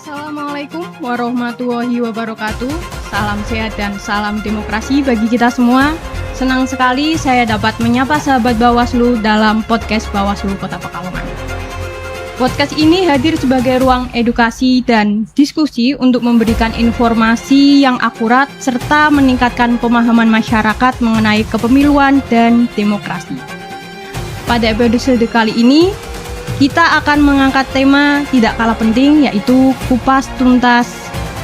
Assalamualaikum warahmatullahi wabarakatuh. Salam sehat dan salam demokrasi bagi kita semua. Senang sekali saya dapat menyapa sahabat Bawaslu dalam podcast Bawaslu Kota Pekalongan. Podcast ini hadir sebagai ruang edukasi dan diskusi untuk memberikan informasi yang akurat serta meningkatkan pemahaman masyarakat mengenai kepemiluan dan demokrasi. Pada episode kali ini, kita akan mengangkat tema tidak kalah penting, yaitu kupas tuntas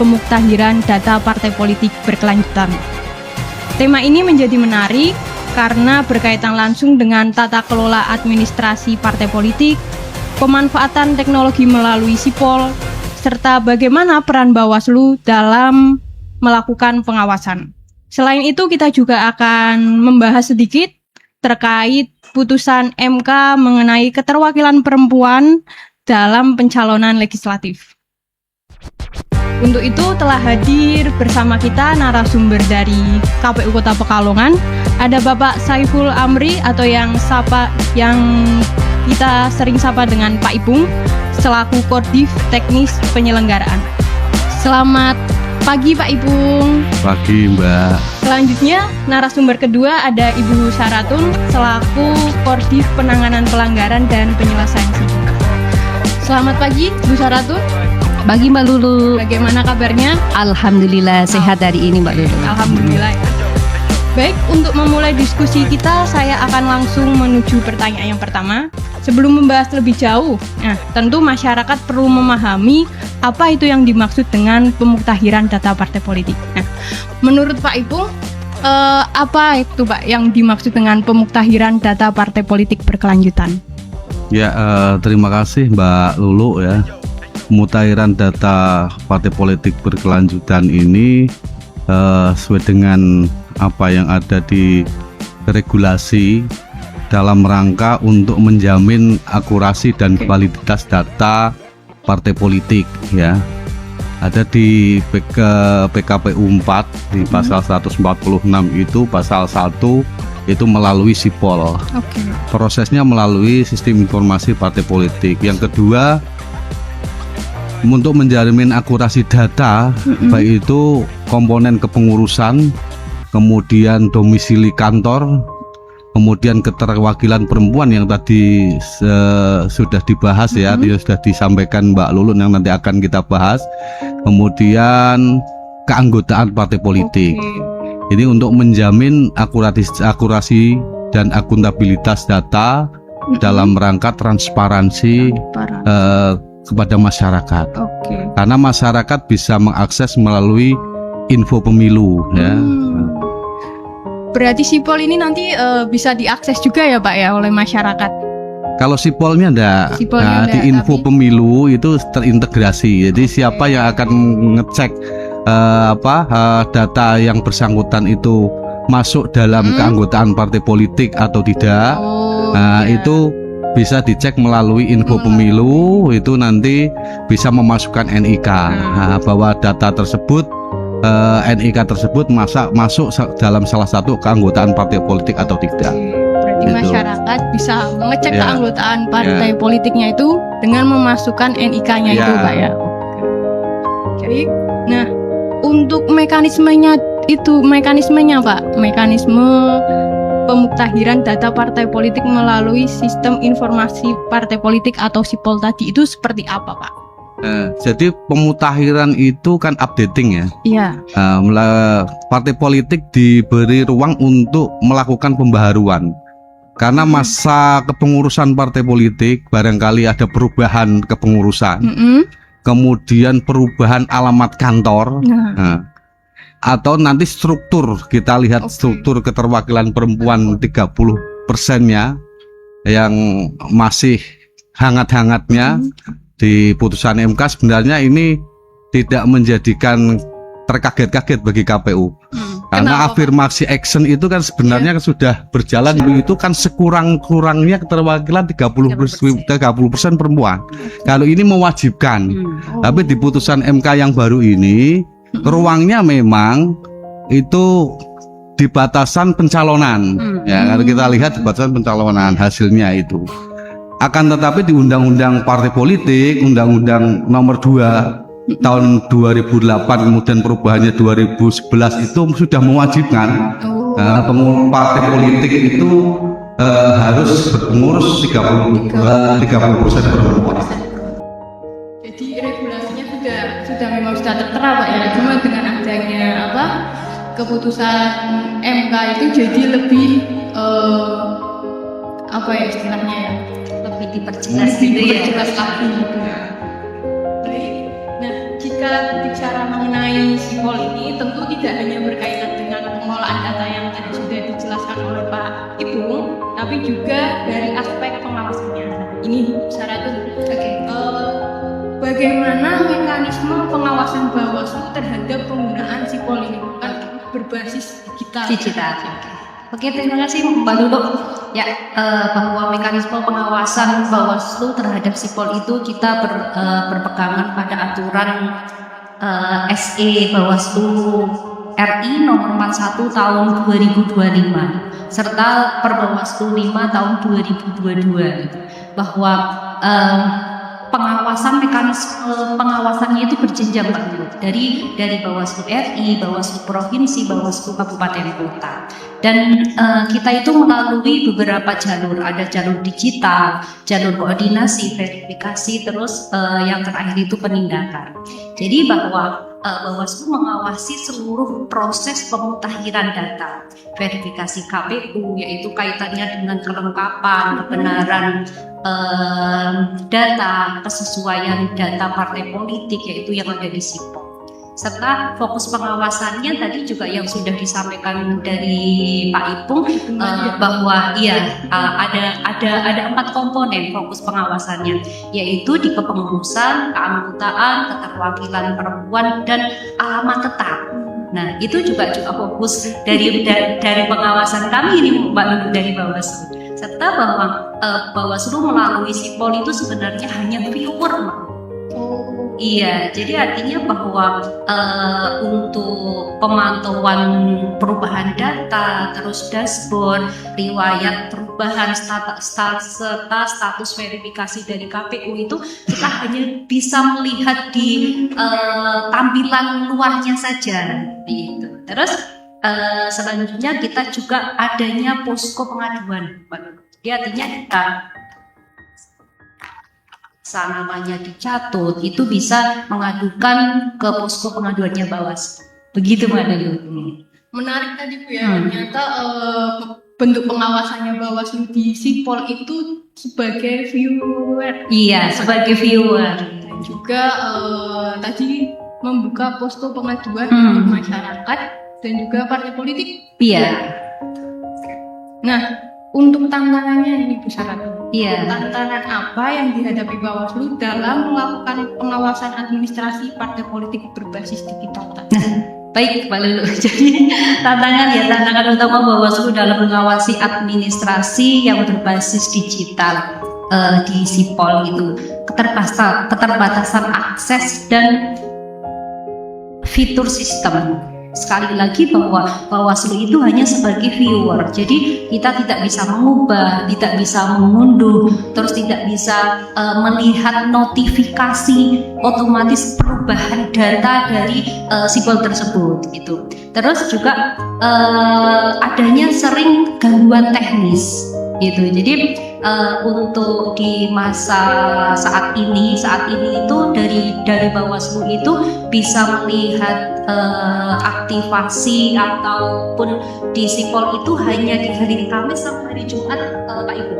pemuktahiran data partai politik berkelanjutan. Tema ini menjadi menarik karena berkaitan langsung dengan tata kelola administrasi partai politik, pemanfaatan teknologi melalui sipol, serta bagaimana peran Bawaslu dalam melakukan pengawasan. Selain itu, kita juga akan membahas sedikit terkait putusan MK mengenai keterwakilan perempuan dalam pencalonan legislatif. Untuk itu telah hadir bersama kita narasumber dari KPU Kota Pekalongan. Ada Bapak Saiful Amri atau yang kita sering sapa dengan Pak Ipung selaku Koordif Teknis Penyelenggaraan. Selamat pagi Pak Ipung. Pagi Mbak. Selanjutnya narasumber kedua ada Ibu Saratun selaku Koordif Penanganan Pelanggaran dan Penyelesaian Sengketa. Selamat pagi Bu Saratun. Pagi Mbak Lulu. Bagaimana kabarnya? Alhamdulillah sehat hari ini Mbak Lulu. Alhamdulillah. Baik, untuk memulai diskusi kita, saya akan langsung menuju pertanyaan yang pertama. Sebelum membahas lebih jauh, tentu masyarakat perlu memahami apa itu yang dimaksud dengan pemuktahiran data partai politik. Menurut Pak Ipung, apa itu Pak yang dimaksud dengan pemuktahiran data partai politik berkelanjutan? Ya, terima kasih Mbak Lulu ya. Pemutahiran data partai politik berkelanjutan ini sesuai dengan apa yang ada di regulasi dalam rangka untuk menjamin akurasi dan validitas data partai politik ya. Ada di PKPU 4 di pasal 146 itu pasal 1 itu melalui sipol. Prosesnya melalui sistem informasi partai politik. Yang kedua, untuk menjamin akurasi data, baik itu komponen kepengurusan, kemudian domisili kantor, kemudian keterwakilan perempuan yang tadi sudah dibahas ya, sudah disampaikan Mbak Lulun yang nanti akan kita bahas, kemudian keanggotaan partai politik. Ini untuk menjamin akurasi dan akuntabilitas data dalam rangka transparansi kepada masyarakat. Karena masyarakat bisa mengakses melalui info pemilu ya. Berarti sipol ini nanti bisa diakses juga ya Pak ya oleh masyarakat. Kalau sipolnya enggak, di info pemilu itu terintegrasi. Jadi siapa yang akan ngecek data yang bersangkutan itu masuk dalam keanggotaan partai politik atau tidak, itu bisa dicek melalui info pemilu, itu nanti bisa memasukkan NIK bahwa data tersebut NIK tersebut masuk dalam salah satu keanggotaan partai politik atau tidak. Berarti masyarakat bisa mengecek keanggotaan partai politiknya itu dengan memasukkan NIK-nya itu Pak ya. Jadi, nah untuk mekanismenya Pak, mekanisme pemuktahiran data partai politik melalui sistem informasi partai politik atau sipol tadi itu seperti apa Pak? Jadi pemutahiran itu kan updating ya. Iya. Partai politik diberi ruang untuk melakukan pembaharuan. Karena masa kepengurusan partai politik barangkali ada perubahan kepengurusan, kemudian perubahan alamat kantor. Atau nanti struktur, kita lihat struktur keterwakilan perempuan 30%-nya yang masih hangat-hangatnya di putusan MK, sebenarnya ini tidak menjadikan terkaget-kaget bagi KPU. Karena afirmasi action itu kan sebenarnya sudah berjalan itu kan sekurang-kurangnya keterwakilan 30% perempuan. Kalau ini mewajibkan. Tapi di putusan MK yang baru ini ruangnya memang itu di batasan pencalonan. Ya, kalau kita lihat di batasan pencalonan hasilnya itu. Akan tetapi di Undang-Undang Partai Politik, Undang-Undang Nomor 2 tahun 2008 kemudian perubahannya 2011 itu sudah mewajibkan partai politik itu harus berpengurus 30% perempuan. Jadi regulasinya sudah memang sudah tertera Pak ya. Cuma dengan adanya keputusan MK itu jadi lebih istilahnya ya, Lebih diperjelas gitu ya. jelas lagi gitu ya. Baik. Nah, jika bicara mengenai sipol ini tentu tidak hanya berkaitan dengan pengolahan data yang tadi sudah dijelaskan oleh Pak Ibu, tapi juga dari aspek pengawasannya. Ini syaratnya. Bagaimana mekanisme pengawasan Bawaslu terhadap penggunaan sipol ini kan berbasis digital. Oke, terima kasih Mbak Lulu. Ya, bahwa mekanisme pengawasan Bawaslu terhadap sipol itu kita berpegangan pada aturan SE Bawaslu RI nomor 41 tahun 2025 serta Perbawaslu 5 tahun 2022 bahwa mekanisme pengawasannya itu berjenjang Pak Guru, dari Bawaslu RI, Bawaslu Provinsi, Bawaslu Kabupaten Kota. Dan kita itu melalui beberapa jalur, ada jalur digital, jalur koordinasi, verifikasi, terus yang terakhir itu penindakan. Jadi bahwa Bawaslu mengawasi seluruh proses pemutahiran data, verifikasi KPU, yaitu kaitannya dengan kelengkapan, kebenaran data, kesesuaian data partai politik, yaitu yang ada di sipol. Serta fokus pengawasannya tadi juga yang sudah disampaikan dari Pak Ipung bahwa ada 4 komponen fokus pengawasannya, yaitu di kepengurusan, keanggotaan, keterwakilan perempuan, dan alamat tetap. Nah, itu juga fokus dari pengawasan kami ini Mbak Lulu dari Bawaslu. Serta bahwa Bawaslu melalui sipol itu sebenarnya hanya viewer. Iya, jadi artinya bahwa untuk pemantauan perubahan data, terus dashboard, riwayat perubahan serta status verifikasi dari KPU itu kita hanya bisa melihat di tampilan luarnya saja, gitu. Terus selanjutnya kita juga adanya posko pengaduan, jadi artinya kita namanya dicatut itu bisa mengadukan ke posko pengaduannya Bawaslu. Begitu Mbak Lulu. Menarik tadi Bu ya, ternyata bentuk pengawasannya Bawaslu di sipol itu sebagai viewer. Iya, sebagai viewer. Dan juga tadi membuka posko pengaduan masyarakat dan juga partai politik. Iya. Nah, untuk tantangannya ini Bu Sarati. Iya. Tantangan apa yang dihadapi Bawaslu dalam melakukan pengawasan administrasi partai politik berbasis digital tadi? Baik Pak Lulu. Jadi tantangan utama Bawaslu dalam mengawasi administrasi yang berbasis digital di sipol itu keterbatasan akses dan fitur sistem. Sekali lagi bahwa Bawaslu itu hanya sebagai viewer, jadi kita tidak bisa mengubah, tidak bisa mengunduh, terus tidak bisa melihat notifikasi otomatis perubahan data dari sipol tersebut gitu. Terus juga adanya sering gangguan teknis gitu. Jadi untuk di masa saat ini itu dari Bawaslu itu bisa melihat aktivasi ataupun di sipol itu hanya di hari Kamis sampai hari Jumat Pak Ibu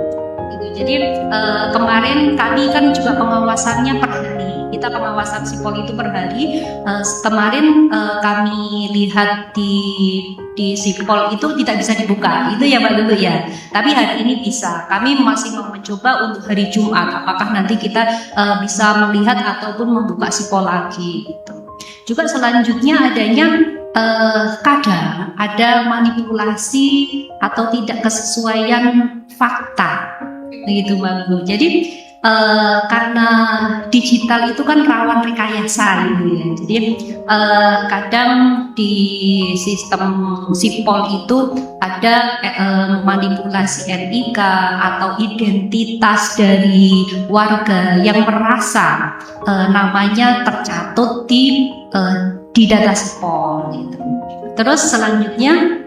gitu. Jadi kemarin kami kan juga pengawasannya per hari, kita pengawasan sipol itu per hari. Kemarin kami lihat di sipol itu tidak bisa dibuka, itu ya Pak Lulu ya. Tapi hari ini bisa. Kami masih mau mencoba untuk hari Jumat, apakah nanti kita bisa melihat ataupun membuka sipol lagi gitu. Juga selanjutnya adanya kadang ada manipulasi atau tidak kesesuaian fakta begitu Mbak Bu. Jadi karena digital itu kan rawan rekayasa gitu ya. Jadi kadang di sistem sipol itu ada manipulasi NIK atau identitas dari warga yang merasa namanya tercatut di data sipol gitu. Terus selanjutnya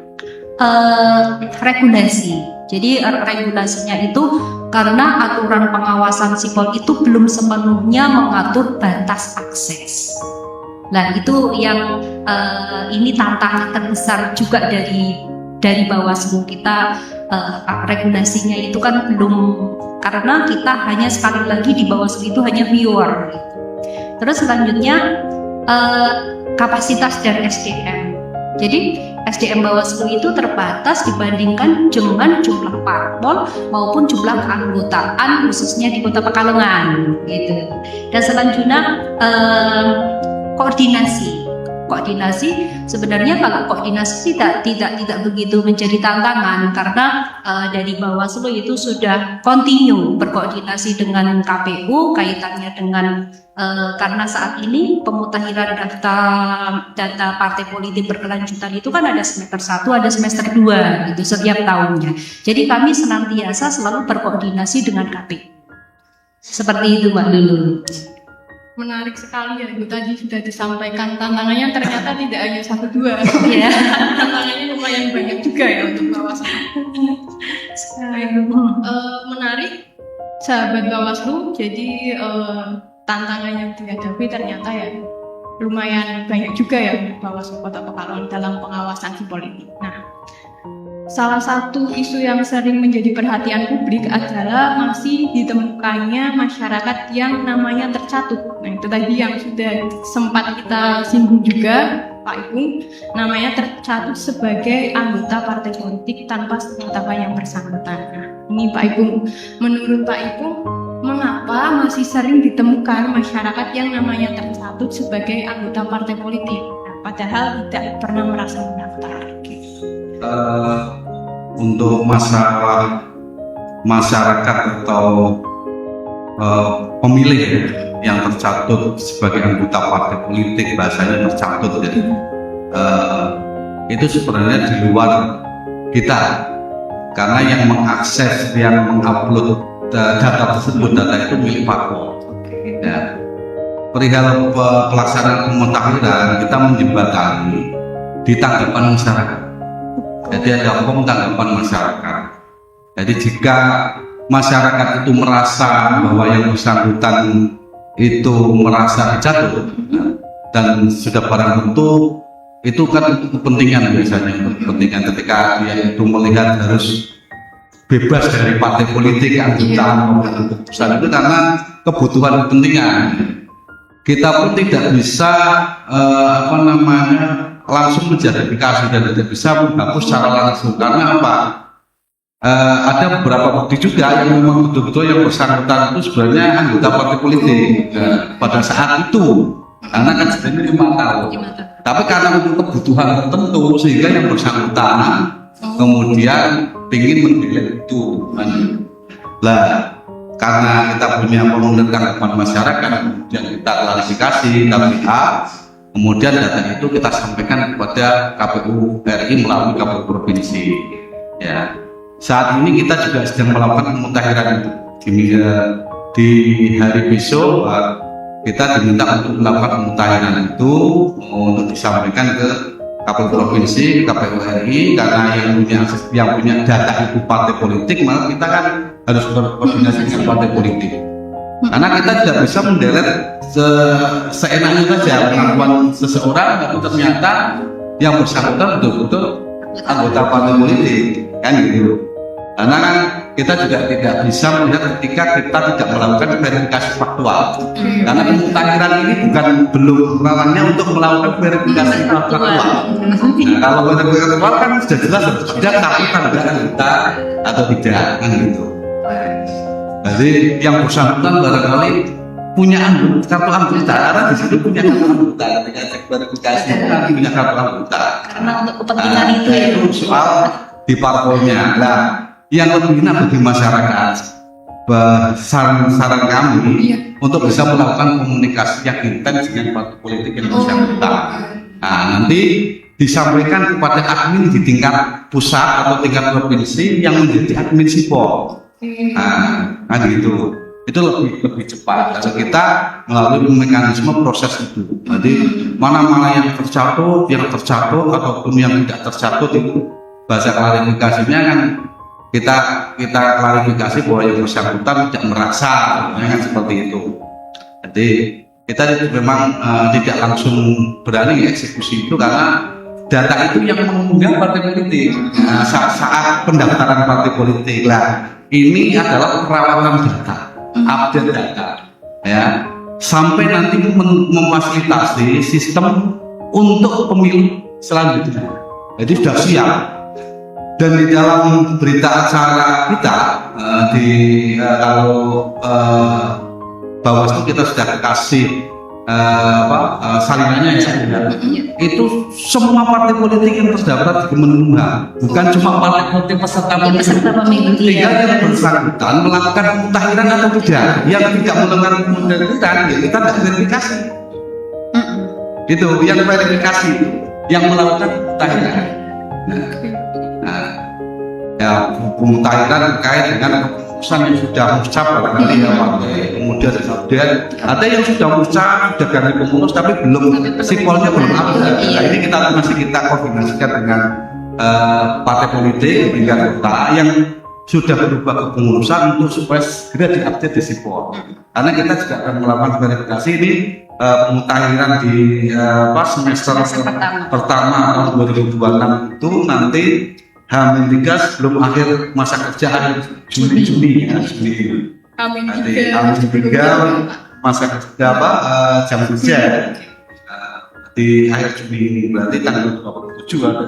regulasi. Jadi regulasinya itu karena aturan pengawasan sipol itu belum sepenuhnya mengatur batas akses. Nah itu yang ini tantangan terbesar juga dari Bawaslu kita, regulasinya itu kan belum, karena kita hanya sekali lagi di Bawaslu itu hanya viewer. Gitu. Terus selanjutnya kapasitas dan SDM. Jadi SDM Bawaslu itu terbatas dibandingkan dengan jumlah parpol maupun jumlah keanggotaan khususnya di Kota Pekalongan gitu. Dan selanjutnya koordinasi sebenarnya kalau koordinasi tidak begitu menjadi tantangan karena dari Bawaslu itu sudah kontinu berkoordinasi dengan KPU kaitannya dengan karena saat ini pemutahiran data partai politik berkelanjutan itu kan ada semester 1, ada semester 2 gitu setiap tahunnya. Jadi kami senantiasa selalu berkoordinasi dengan KPU. Seperti itu Mbak Lulu. Menarik sekali ya, Ibu, tadi sudah disampaikan tantangannya ternyata tidak hanya 1-2. Ya. Tantangannya lumayan banyak juga ya untuk Bawaslu. Menarik, sahabat Bawaslu. Jadi tantangan yang dihadapi ternyata ya lumayan banyak juga ya Bawaslu Kota Pekalongan dalam pengawasan sipol ini. Nah, salah satu isu yang sering menjadi perhatian publik adalah masih ditemukannya masyarakat yang namanya tercatut. Nah, itu tadi yang sudah sempat kita singgung juga, Pak Ipung, namanya tercatut sebagai anggota partai politik tanpa sepengetahuan yang bersangkutan. Nah, ini Pak Ipung, menurut Pak Ipung, mengapa masih sering ditemukan masyarakat yang namanya tercatut sebagai anggota partai politik, nah, padahal tidak pernah merasa mendaftar? Untuk masalah masyarakat atau pemilih yang tercatut sebagai anggota partai politik, bahasanya tercatut ya, itu sebenarnya di luar kita, karena yang mengakses, yang mengupload data tersebut, data itu milik parpol. Ya. Perihal pelaksanaan pemutakhiran, kita menjembatani di tanggapan masyarakat. Jadi ada hukum tanggapan masyarakat. Jadi jika masyarakat itu merasa bahwa yang bersangkutan itu merasa dicatut dan sudah barang tentu, itu kan kepentingan biasanya, kepentingan ketika dia itu melihat harus bebas dari partai politik, anggota keputusan itu karena kebutuhan kepentingan. Kita pun tidak bisa langsung menjustifikasi dan tidak bisa menghapus secara langsung, karena apa? Ada beberapa bukti juga yang memang betul-betul yang bersangkutan itu sebenarnya anggota partai politik pada saat itu, karena kan sebenarnya 5 tahun. Tapi karena untuk kebutuhan tertentu sehingga yang bersangkutan kemudian ingin mendelete itu. Lah, karena kita punya formulir tanggapan masyarakat, kemudian kita klarifikasi, kemudian data itu kita sampaikan kepada KPU RI melalui KPU provinsi. Ya, saat ini kita juga sedang melakukan pemutakhiran di hari besok. Kita diminta untuk melakukan pemutakhiran itu untuk disampaikan ke KPU provinsi, KPU RI, karena yang punya data itu partai politik, maka kita kan harus berkoordinasi dengan partai politik. Karena kita tidak bisa mendelete seenaknya saja pengakuan seseorang, tapi ternyata yang bersangkutan betul-betul anggota partai politik, kan gitu. Karena kan kita juga tidak bisa melihat ketika kita tidak melakukan verifikasi faktual. Karena pemutakhiran ini belum ranahnya untuk melakukan verifikasi faktual. Nah, kalau verifikasi faktual kan sudah jelas ada tapi tanda anggota atau tidak, kan gitu. Jadi yang bersangkutan barangkali punya kartu anggota, karena di situ punya kartu anggota. Ketika cek verifikasi kan punya kartu anggota. Karena untuk kepentingan itu ya. Soal di parpolnya. Nah, yang lebih enak bagi masyarakat saran kami untuk bisa melakukan komunikasi yang intens dengan partai politik yang bersangkutan. Nah, nanti disampaikan kepada admin di tingkat pusat atau tingkat provinsi yang menjadi admin sipol. Nah, gitu. Itu lebih cepat. Dan kita melalui mekanisme proses itu. Jadi mana-mana yang tercatut ataupun yang tidak tercatut itu bahasa klarifikasinya kan kita klarifikasi bahwa yang bersangkutan tidak merasa, kan seperti itu. Jadi kita memang tidak langsung berani eksekusi itu karena data itu yang mengunggah partai politik. Nah, saat pendaftaran partai politik lah, ini adalah perawatan data, update data, ya, sampai nanti memfasilitasi sistem untuk pemilu selanjutnya. Jadi sudah siap. Dan di dalam berita acara kita kalau Bawaslu kita sudah kasih salinannya ya. Itu semua partai politik yang terdaftar di Kemenkumham, bukan cuma partai politik peserta pemilu. Tinggal yang bersangkutan melakukan pemutahiran atau tidak. Yang tidak melakukan pemutahiran, ya kita tidak verifikasi. Itu yang verifikasi, yang melakukan pemutahiran. Ya, pemutahiran terkait dengan keputusan yang sudah muscap barangkali ya partai, kemudian ada yang sudah muscap, sudah ganti pengurus tapi belum sipolnya belum ada. Nah, ini kita koordinasikan dengan partai politik tingkat kota yang sudah berubah kepengurusan untuk supaya segera diupdate di sipol. Karena kita juga akan melakukan verifikasi ini pemutahiran di semester pertama tahun 2026 itu nanti H-3 sebelum akhir masa kerja Juni ya, Juni. H-3 masa kerja jam kerja di akhir Juni ini, berarti tanggal 27 ada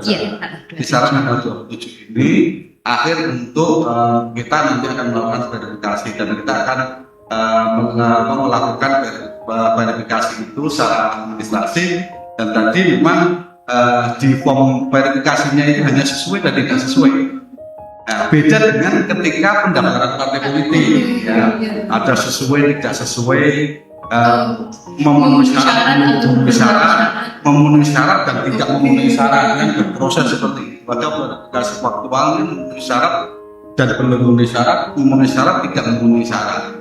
kisaran tanggal 27 ini akhir untuk kita nanti akan melakukan verifikasi dan kita akan melakukan verifikasi itu secara administrasi. Dan tadi memang di form verifikasinya itu hanya sesuai dan tidak sesuai. Nah, beda dengan ketika pendaftaran partai politik, ya, ada sesuai tidak sesuai, memenuhi syarat dan tidak memenuhi syarat, yang berproses seperti itu. Ada verifikasi faktual memenuhi syarat dan belum memenuhi syarat, tidak memenuhi syarat.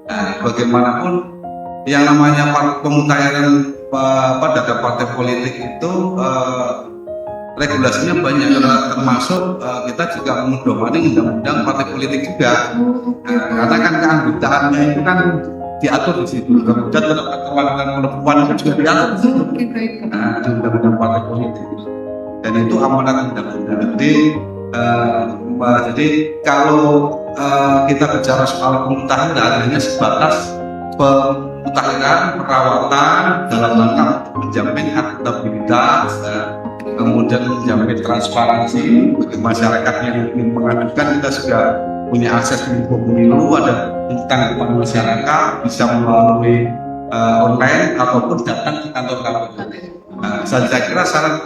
Nah, bagaimanapun yang namanya pemutahiran data partai politik itu regulasinya banyak, termasuk kita juga mendomani undang-undang partai politik juga. Karena kan keanggotaannya itu kan diatur di situ. Kemudian keterwakilan perempuan itu juga diatur di situ. Di undang-undang partai politik. Dan itu amanat undang-undang. Jadi kalau kita bicara soal pemutahiran hanya sebatas pemutahiran perawatan dalam rangka menjamin akuntabilitas, kemudian menjamin transparansi bagi masyarakat yang ingin mengajukan. Kita sudah punya akses info pemilu, ada tentang kepada masyarakat bisa melalui online ataupun datang ke kantor KPU. Saya kira saran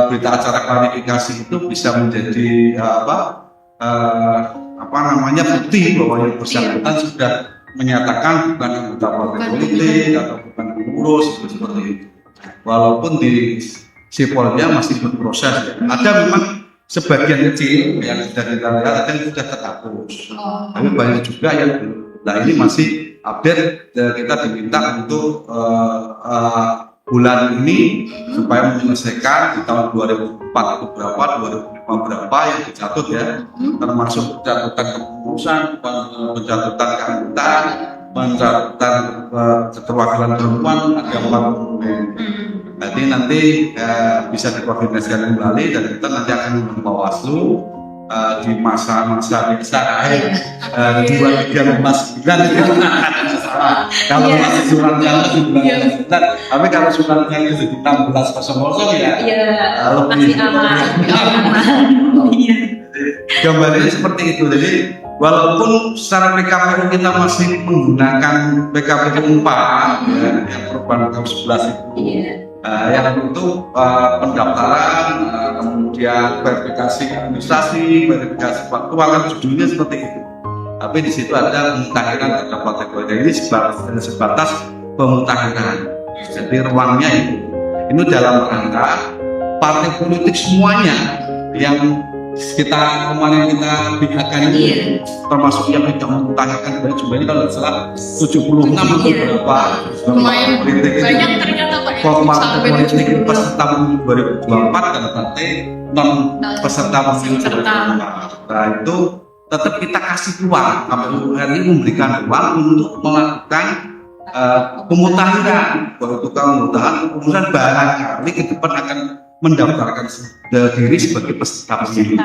berita acara klarifikasi itu bisa menjadi bukti bahwa yang bersangkutan sudah menyatakan bukan anggota partai politik atau bukan pengurus seperti itu. Walaupun di sipolnya masih berproses, ya. Ada memang sebagian kecil yang sudah kita lihat yang sudah terhapus, tapi banyak juga yang belum. Nah, ini masih update, kita diminta untuk bulan ini supaya menyelesaikan di tahun 2004 itu berapa, 2005 berapa yang dicatut ya, termasuk pencatutan kepengurusan, pencatutan keanggotaan, pencatutan keterwakilan perempuan, agama. Jadi nanti bisa dikoordinasikan kembali dan kita nanti akan Bawaslu di masa-masa biasa akhir 2-3-5-9 kalau masih suratnya tapi kalau suratnya itu di 16.00 ya lebih aman. Gambarnya seperti itu. Jadi walaupun secara PKPU kita masih menggunakan PKPU 4 yang perubahan tahun 11 itu yang untuk pendaftaran, kemudian verifikasi administrasi, verifikasi faktual, kan judulnya seperti itu. tapi di situ ada pemutahiran terhadap partai politik. Ini sebatas pemutahiran. Jadi ruangnya itu dalam rangka partai politik semuanya yang kemarin kita bicarakan ini, termasuk yang tidak memutahirkan jumlahnya kalau salah 76 atau berapa Lumayan politik banyak ternyata Pak ya. partai Sampai politik 70. peserta pemilu 2024 dan partai non peserta pemilu 2024. Nah itu tetap kita kasih ruang, KPU RI memberikan ruang untuk melakukan pemutahiran, itu pemutahiran kemudian barangkali ke depan akan mendaftarkan diri sebagai peserta pemilu.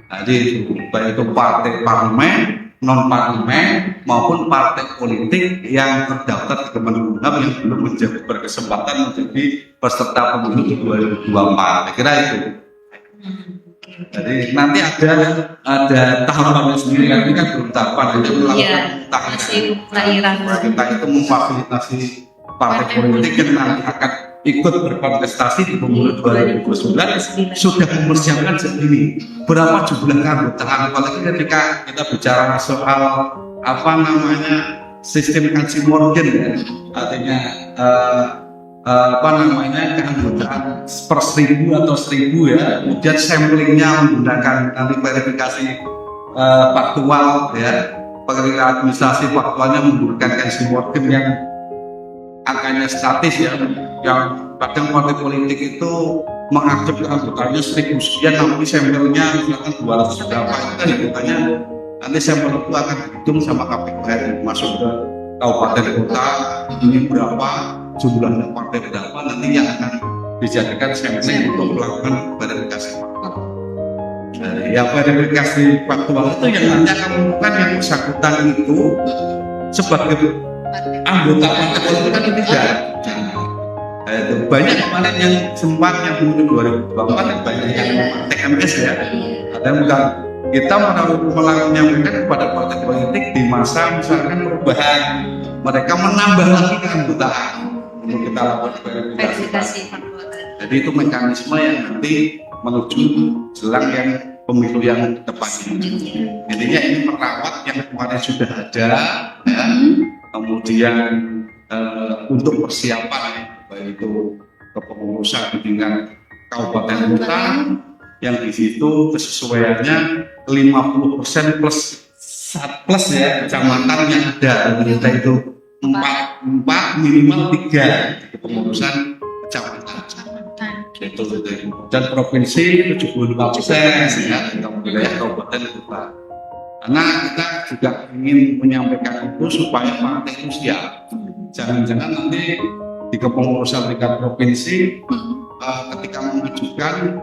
Jadi baik itu partai parlemen, non parlemen maupun partai politik yang terdaftar di Kemenkumham yang belum berkesempatan menjadi peserta pemilu 2024. Saya kira itu. Jadi nanti ada tahapannya sendiri, ini kan belum tahapan, hanya melakukan pelahiran. Kita itu memfasilitasi partai politik yang nanti akan ikut berkontestasi di pemilu 2029 sudah mempersiapkan segini berapa jumlah keanggotaan. Apalagi ketika kita bicara soal sistem Cantillon ya, artinya keanggotaan per 1000 atau 1000 ya, kemudian samplingnya menggunakan nanti verifikasi faktual ya, verifikasi administrasi faktualnya menggunakan Cantillon yang angkanya statis ya, yang kadang partai politik itu mengaktif anggotanya 1000 sekian, tapi sampelnya misalkan 200 berapa, itu kan anggotanya nanti sampel itu akan dihitung sama KPU RI masuk ke kabupaten kota, ini berapa jumlahnya partai berapa, nanti yang akan dijadikan sampel untuk melakukan verifikasi faktual. Yang verifikasi faktual itu yang nanti akan melakukan yang bersangkutan itu sebagai anggota partai politik kan tidak. Banyak kemarin yang sempat yang pemilu 2024 banyak yang TMS ya. Ada yang bukan, kita menyampaikan kepada partai politik di masa misalkan perubahan, mereka menambah lagi keanggotaan untuk kita lakukan verifikasi. Jadi itu mekanisme yang nanti menuju jelang yang pemilu yang tepat ini. Intinya ini merawat yang kemarin sudah ada ya. Kemudian untuk persiapan baik itu kepengurusan dengan kabupaten kota yang di situ kesesuaiannya 50% plus ya kecamatan yang ada, kita itu 4 minimal 3 di kepengurusan kecamatan itu, dan provinsi 75% ya tentang wilayah kabupaten kota. Karena kita juga ingin menyampaikan itu supaya partai itu siap. Jangan-jangan nanti di kepengurusan tingkat provinsi ketika mengajukan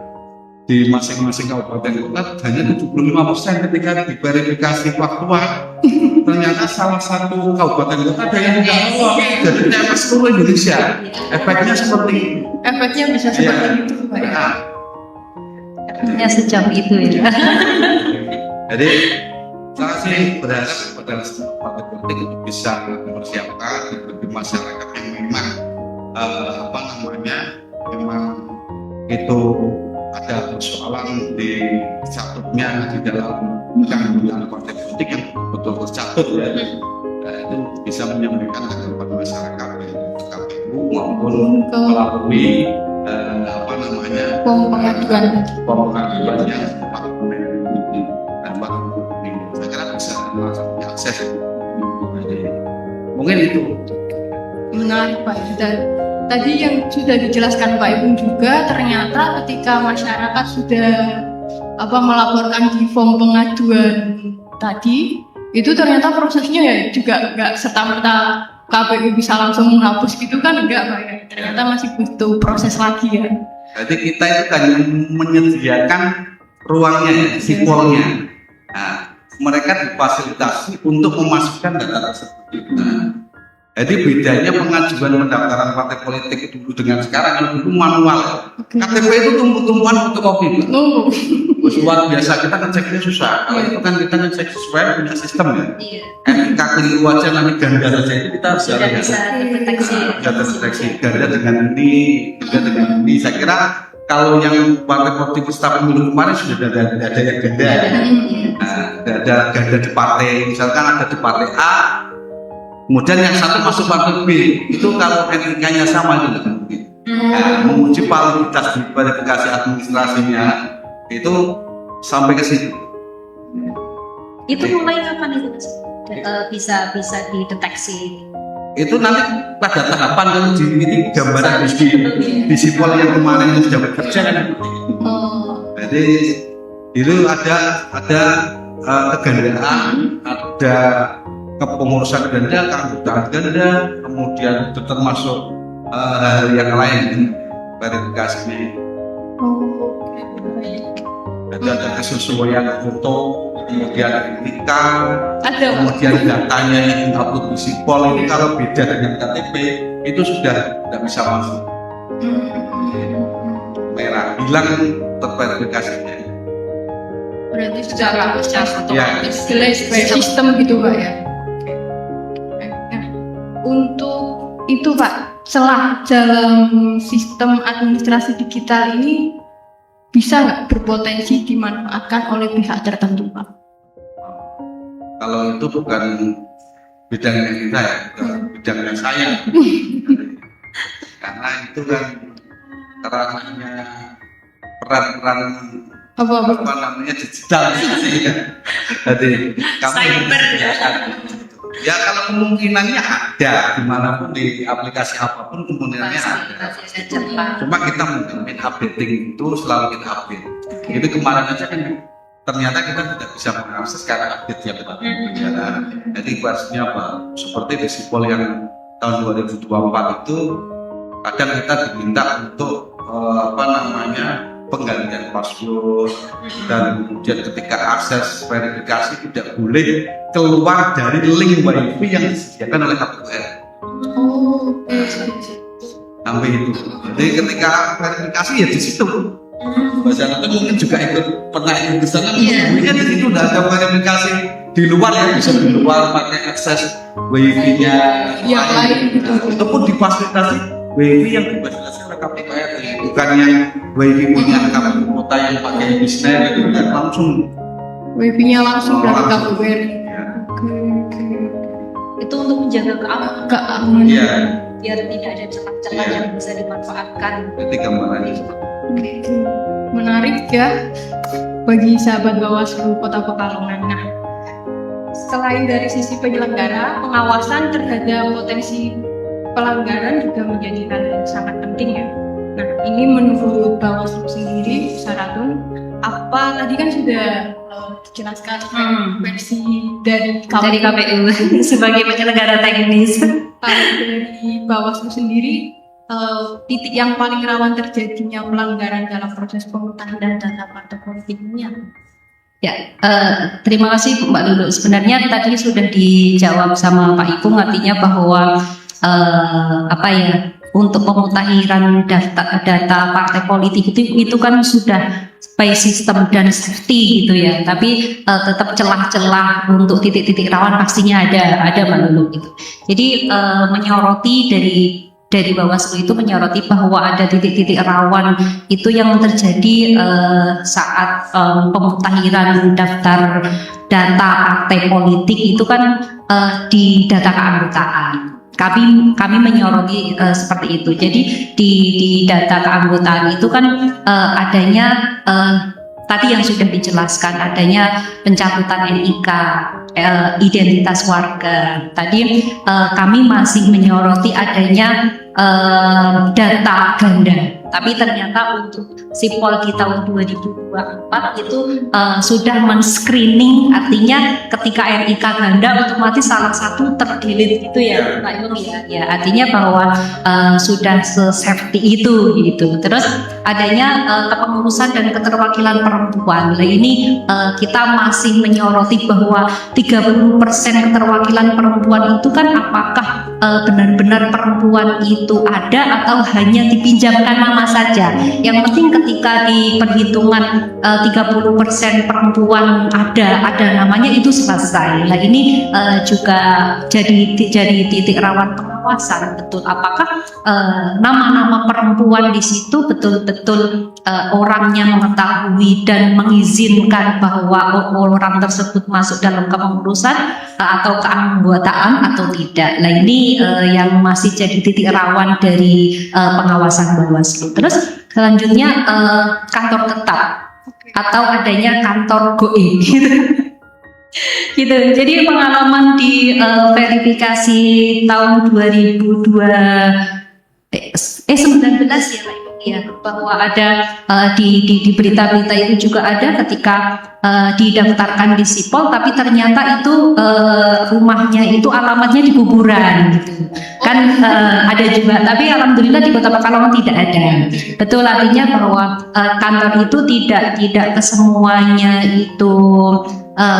di masing-masing kabupaten kota hanya 75% ketika diverifikasi faktual ternyata salah satu kabupaten kota ada yang tidak lolos, jadi TMS seluruh Indonesia. Efeknya seperti itu. Efeknya bisa seperti itu Pak ya. Efeknya sejam itu ya. Jadi saya sih berharap kepada semua partai politik untuk bisa mempersiapkan bagi masyarakat yang memang memang itu ada persoalan di catutnya di dalam keanggotaan partai politik yang betul tercatut ya. Itu bisa menyampaikan kepada masyarakat ke KPU maupun melalui pengaduan yang langsung diakses. Mungkin itu menarik Pak. Dan tadi yang sudah dijelaskan Pak Ibu juga, ternyata ketika masyarakat sudah melaporkan di form pengaduan tadi, itu ternyata prosesnya ya juga nggak serta-merta KPU bisa langsung menghapus gitu kan, enggak Pak ya. Ternyata masih butuh proses lagi ya. Jadi kita itu hanya menyediakan ruangnya, sipolnya. Nah, mereka difasilitasi untuk memasukkan data tersebut. Jadi bedanya pengajuan pendaftaran partai politik dulu dengan sekarang, yang dulu manual. KTP itu tumbuh-tumbuhan fotokopi. Luar biasa, kita ngeceknya susah. Kalau itu kan kita ngecek sesuai punya sistem ya. NIK keliru aja nanti ganda saja itu kita bisa lihat. Bisa terdeteksi ganda dengan ini, juga dengan ini. Saya kira kalau yang partai politik peserta pemilu kemarin sudah ada yang ganda. Ada ganda di partai, misalkan ada di partai A, kemudian yang satu masuk partai B, itu kalau NIK-nya sama itu tidak mungkin. Menguji validitas di verifikasi administrasinya itu sampai ke situ. Itu mulai kapan itu Mas? Bisa dideteksi? Itu nanti pada tahapan kalau ini gambaran di sipol yang kemarin yang sudah bekerja kan. Jadi itu ada kegandaan, ada kepengurusan ganda, keanggotaan ganda, kemudian itu termasuk hal yang lain verifikasinya. Ada kesesuaian foto, kemudian NIK, kemudian datanya yang diupload di sipol ini kalau beda dengan KTP itu sudah tidak bisa masuk. Merah, hilang terverifikasinya. Berarti secara otomatis ya. Sistem gitu Pak ya. Nah, untuk itu Pak, celah dalam sistem administrasi digital ini bisa nggak berpotensi dimanfaatkan oleh pihak tertentu Pak? Kalau itu bukan bidangnya kita ya, bidangnya saya. Karena itu kan ranahnya peran apa namanya digital ya. Jadi kami ya kalau kemungkinannya ada dimanapun di aplikasi apapun kemungkinannya ada. Cuma kita mungkin updating itu selalu kita update. Jadi kemarin aja kan ternyata kita tidak bisa mengakses karena update yang kita bicara. Jadi kuasinya apa? Seperti di sipol yang tahun 2024 itu kadang kita diminta untuk penggantian password dan kemudian ketika akses verifikasi tidak boleh keluar dari link WiFi yang disediakan oleh KPUR. Sampai itu. Jadi ketika verifikasi ya di situ. Bahasa itu mungkin juga ikut pernah ikut di sana. Mungkin di situ udah ada verifikasi di luar ya, bisa di luar pakai akses WiFi-nya yang lain gitu. Itu pun difasilitasi WiFi yang difasilitasi oleh KPUR. Bukan yang WiFi punya KPU kota yang pakai bisnet itu kan langsung WiFi-nya langsung dari KPUR. Itu untuk menjaga keamanan. Iya. Biar tidak ada celah-celah yang bisa dimanfaatkan. Itu gambarannya. Menarik ya bagi sahabat Bawaslu Kota Pekalongan. Nah, selain dari sisi penyelenggara, pengawasan terhadap potensi pelanggaran juga menjadi hal yang sangat penting ya. Nah, ini menurut Bawaslu sendiri, Saratun, apa tadi kan sudah dijelaskan versi dari KPU sebagai penyelenggara teknis. Dari Bawaslu sendiri, titik yang paling rawan terjadinya pelanggaran dalam proses pemutahiran data partai politik ini apa? Ya, terima kasih Mbak Lulu. Sebenarnya tadi sudah dijawab sama Pak Ipung, artinya bahwa untuk pemutahiran data partai politik itu kan sudah by sistem dan safety gitu ya, tapi tetap celah-celah untuk titik-titik rawan pastinya ada Mbak Lulu gitu. Jadi menyoroti dari Bawaslu itu menyoroti bahwa ada titik-titik rawan itu yang terjadi saat pemutahiran daftar data partai politik itu kan di data keanggotaan. Kami menyoroti seperti itu. Jadi di data keanggotaan itu kan adanya tadi yang sudah dijelaskan, adanya pencabutan NIK, identitas warga. Tadi kami masih menyoroti adanya data ganda. Tapi ternyata untuk sipol kita untuk 2024 itu sudah men-screening, artinya ketika NIK ganda otomatis salah satu terdelete gitu ya Pak Yung ya. Artinya bahwa sudah se-safety itu gitu. Terus adanya kepengurusan dan keterwakilan perempuan. Nah ini kita masih menyoroti bahwa 30% keterwakilan perempuan itu kan apakah benar-benar perempuan itu ada atau hanya dipinjamkan nama saja. Yang penting ketika di perhitungan 30% perempuan ada namanya itu selesai. Nah ini juga jadi titik rawan pengawasan betul apakah nama-nama perempuan di situ betul-betul orangnya mengetahui dan mengizinkan bahwa orang tersebut masuk dalam kepengurusan atau keanggotaan atau tidak. Nah ini yang masih jadi titik rawan dari pengawasan Bawaslu. Terus selanjutnya kantor tetap atau adanya kantor goib gitu. Jadi pengalaman di verifikasi tahun 2019 ya Pak Ibu ya, bahwa ada di berita-berita itu juga ada ketika didaftarkan di Sipol tapi ternyata itu rumahnya itu alamatnya di kuburan gitu kan. Ada juga, tapi alhamdulillah di Kota Pekalongan tidak ada. Betul, artinya bahwa kantor itu tidak kesemuanya itu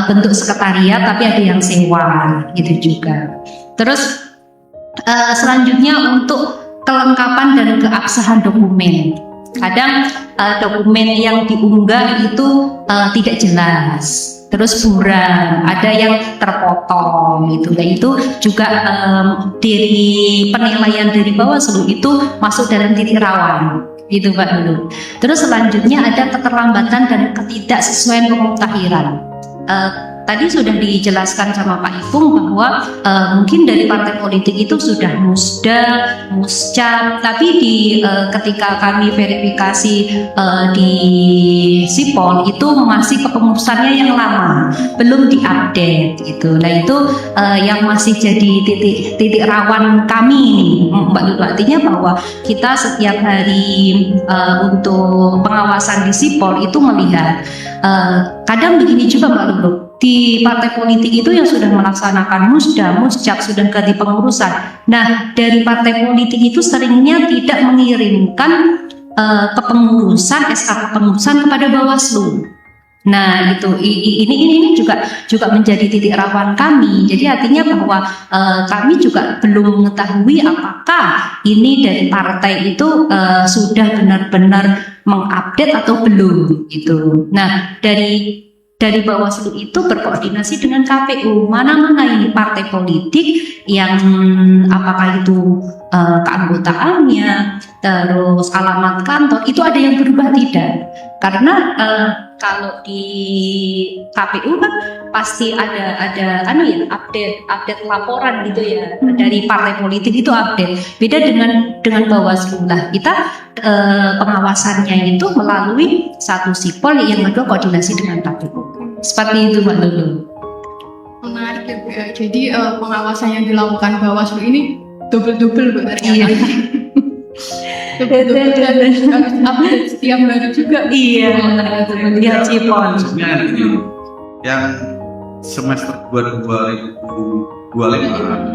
bentuk sekretariat, tapi ada yang sewa gitu juga. Terus selanjutnya untuk kelengkapan dan keabsahan dokumen. Kadang dokumen yang diunggah itu tidak jelas, terus buram, ada yang terpotong gitu. Dan itu juga dari penilaian dari Bawaslu itu masuk dalam titik rawan gitu Pak dulu. Terus selanjutnya ada keterlambatan dan ketidaksesuaian pemutahiran. Tadi sudah dijelaskan sama Pak Ipung bahwa mungkin dari partai politik itu sudah musda, muscap, tapi ketika kami verifikasi di Sipol itu masih kepengurusannya yang lama, belum diupdate gitu. Nah itu yang masih jadi titik rawan kami, Mbak Lulu. Artinya bahwa kita setiap hari untuk pengawasan di Sipol itu melihat kadang begini juga Mbak Lulu. Di partai politik itu yang sudah melaksanakan musda, muscap, sudah ganti pengurusan. Nah, dari partai politik itu seringnya tidak mengirimkan kepengurusan, SK kepengurusan kepada Bawaslu. Nah, itu ini juga menjadi titik rawan kami. Jadi artinya bahwa kami juga belum mengetahui apakah ini dari partai itu sudah benar-benar mengupdate atau belum gitu. Nah, dari Bawaslu itu berkoordinasi dengan KPU, mana ini partai politik yang apakah itu keanggotaannya, terus alamat kantor itu ada yang berubah tidak? Karena kalau di KPU kan pasti ada update laporan gitu ya, dari partai politik itu update. Beda dengan Bawaslu lah, kita pengawasannya itu melalui satu Sipol, yang kedua koordinasi dengan KPU. Seperti itu Mbak Lulu. Menarik ya Bu ya. Jadi pengawasan yang dilakukan Bawaslu ini double Bu ternyata. Double dan harus update setiap hari juga. Iya, lihat Sipol. Yang semester 2025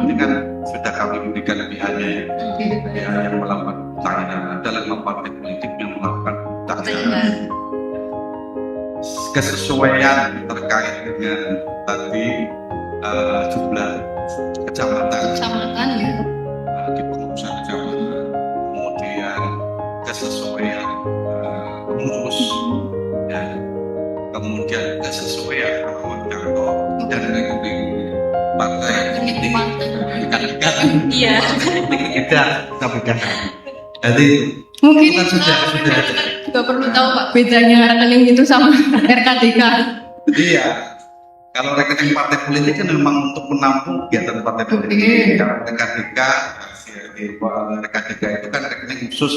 ini kan sudah kami berikan pihaknya yang melakukan tangan. Ada 5 partai politik yang melakukan tangan. Kesesuaian terkait dengan tadi jumlah kecamatan ya. Di pengurusan kecamatan, kemudian kesesuaian pengurus ya, kemudian kesesuaian alamat kantor dan rekening partai politik Iya. kita sampaikan. Jadi Mungkin kita sudah juga perlu tahu Pak bedanya rekening itu sama RKDK. Jadi ya, kalau rekening partai politik kan memang untuk menampung kegiatan partai politik. Kalau RKDK itu kan rekening khusus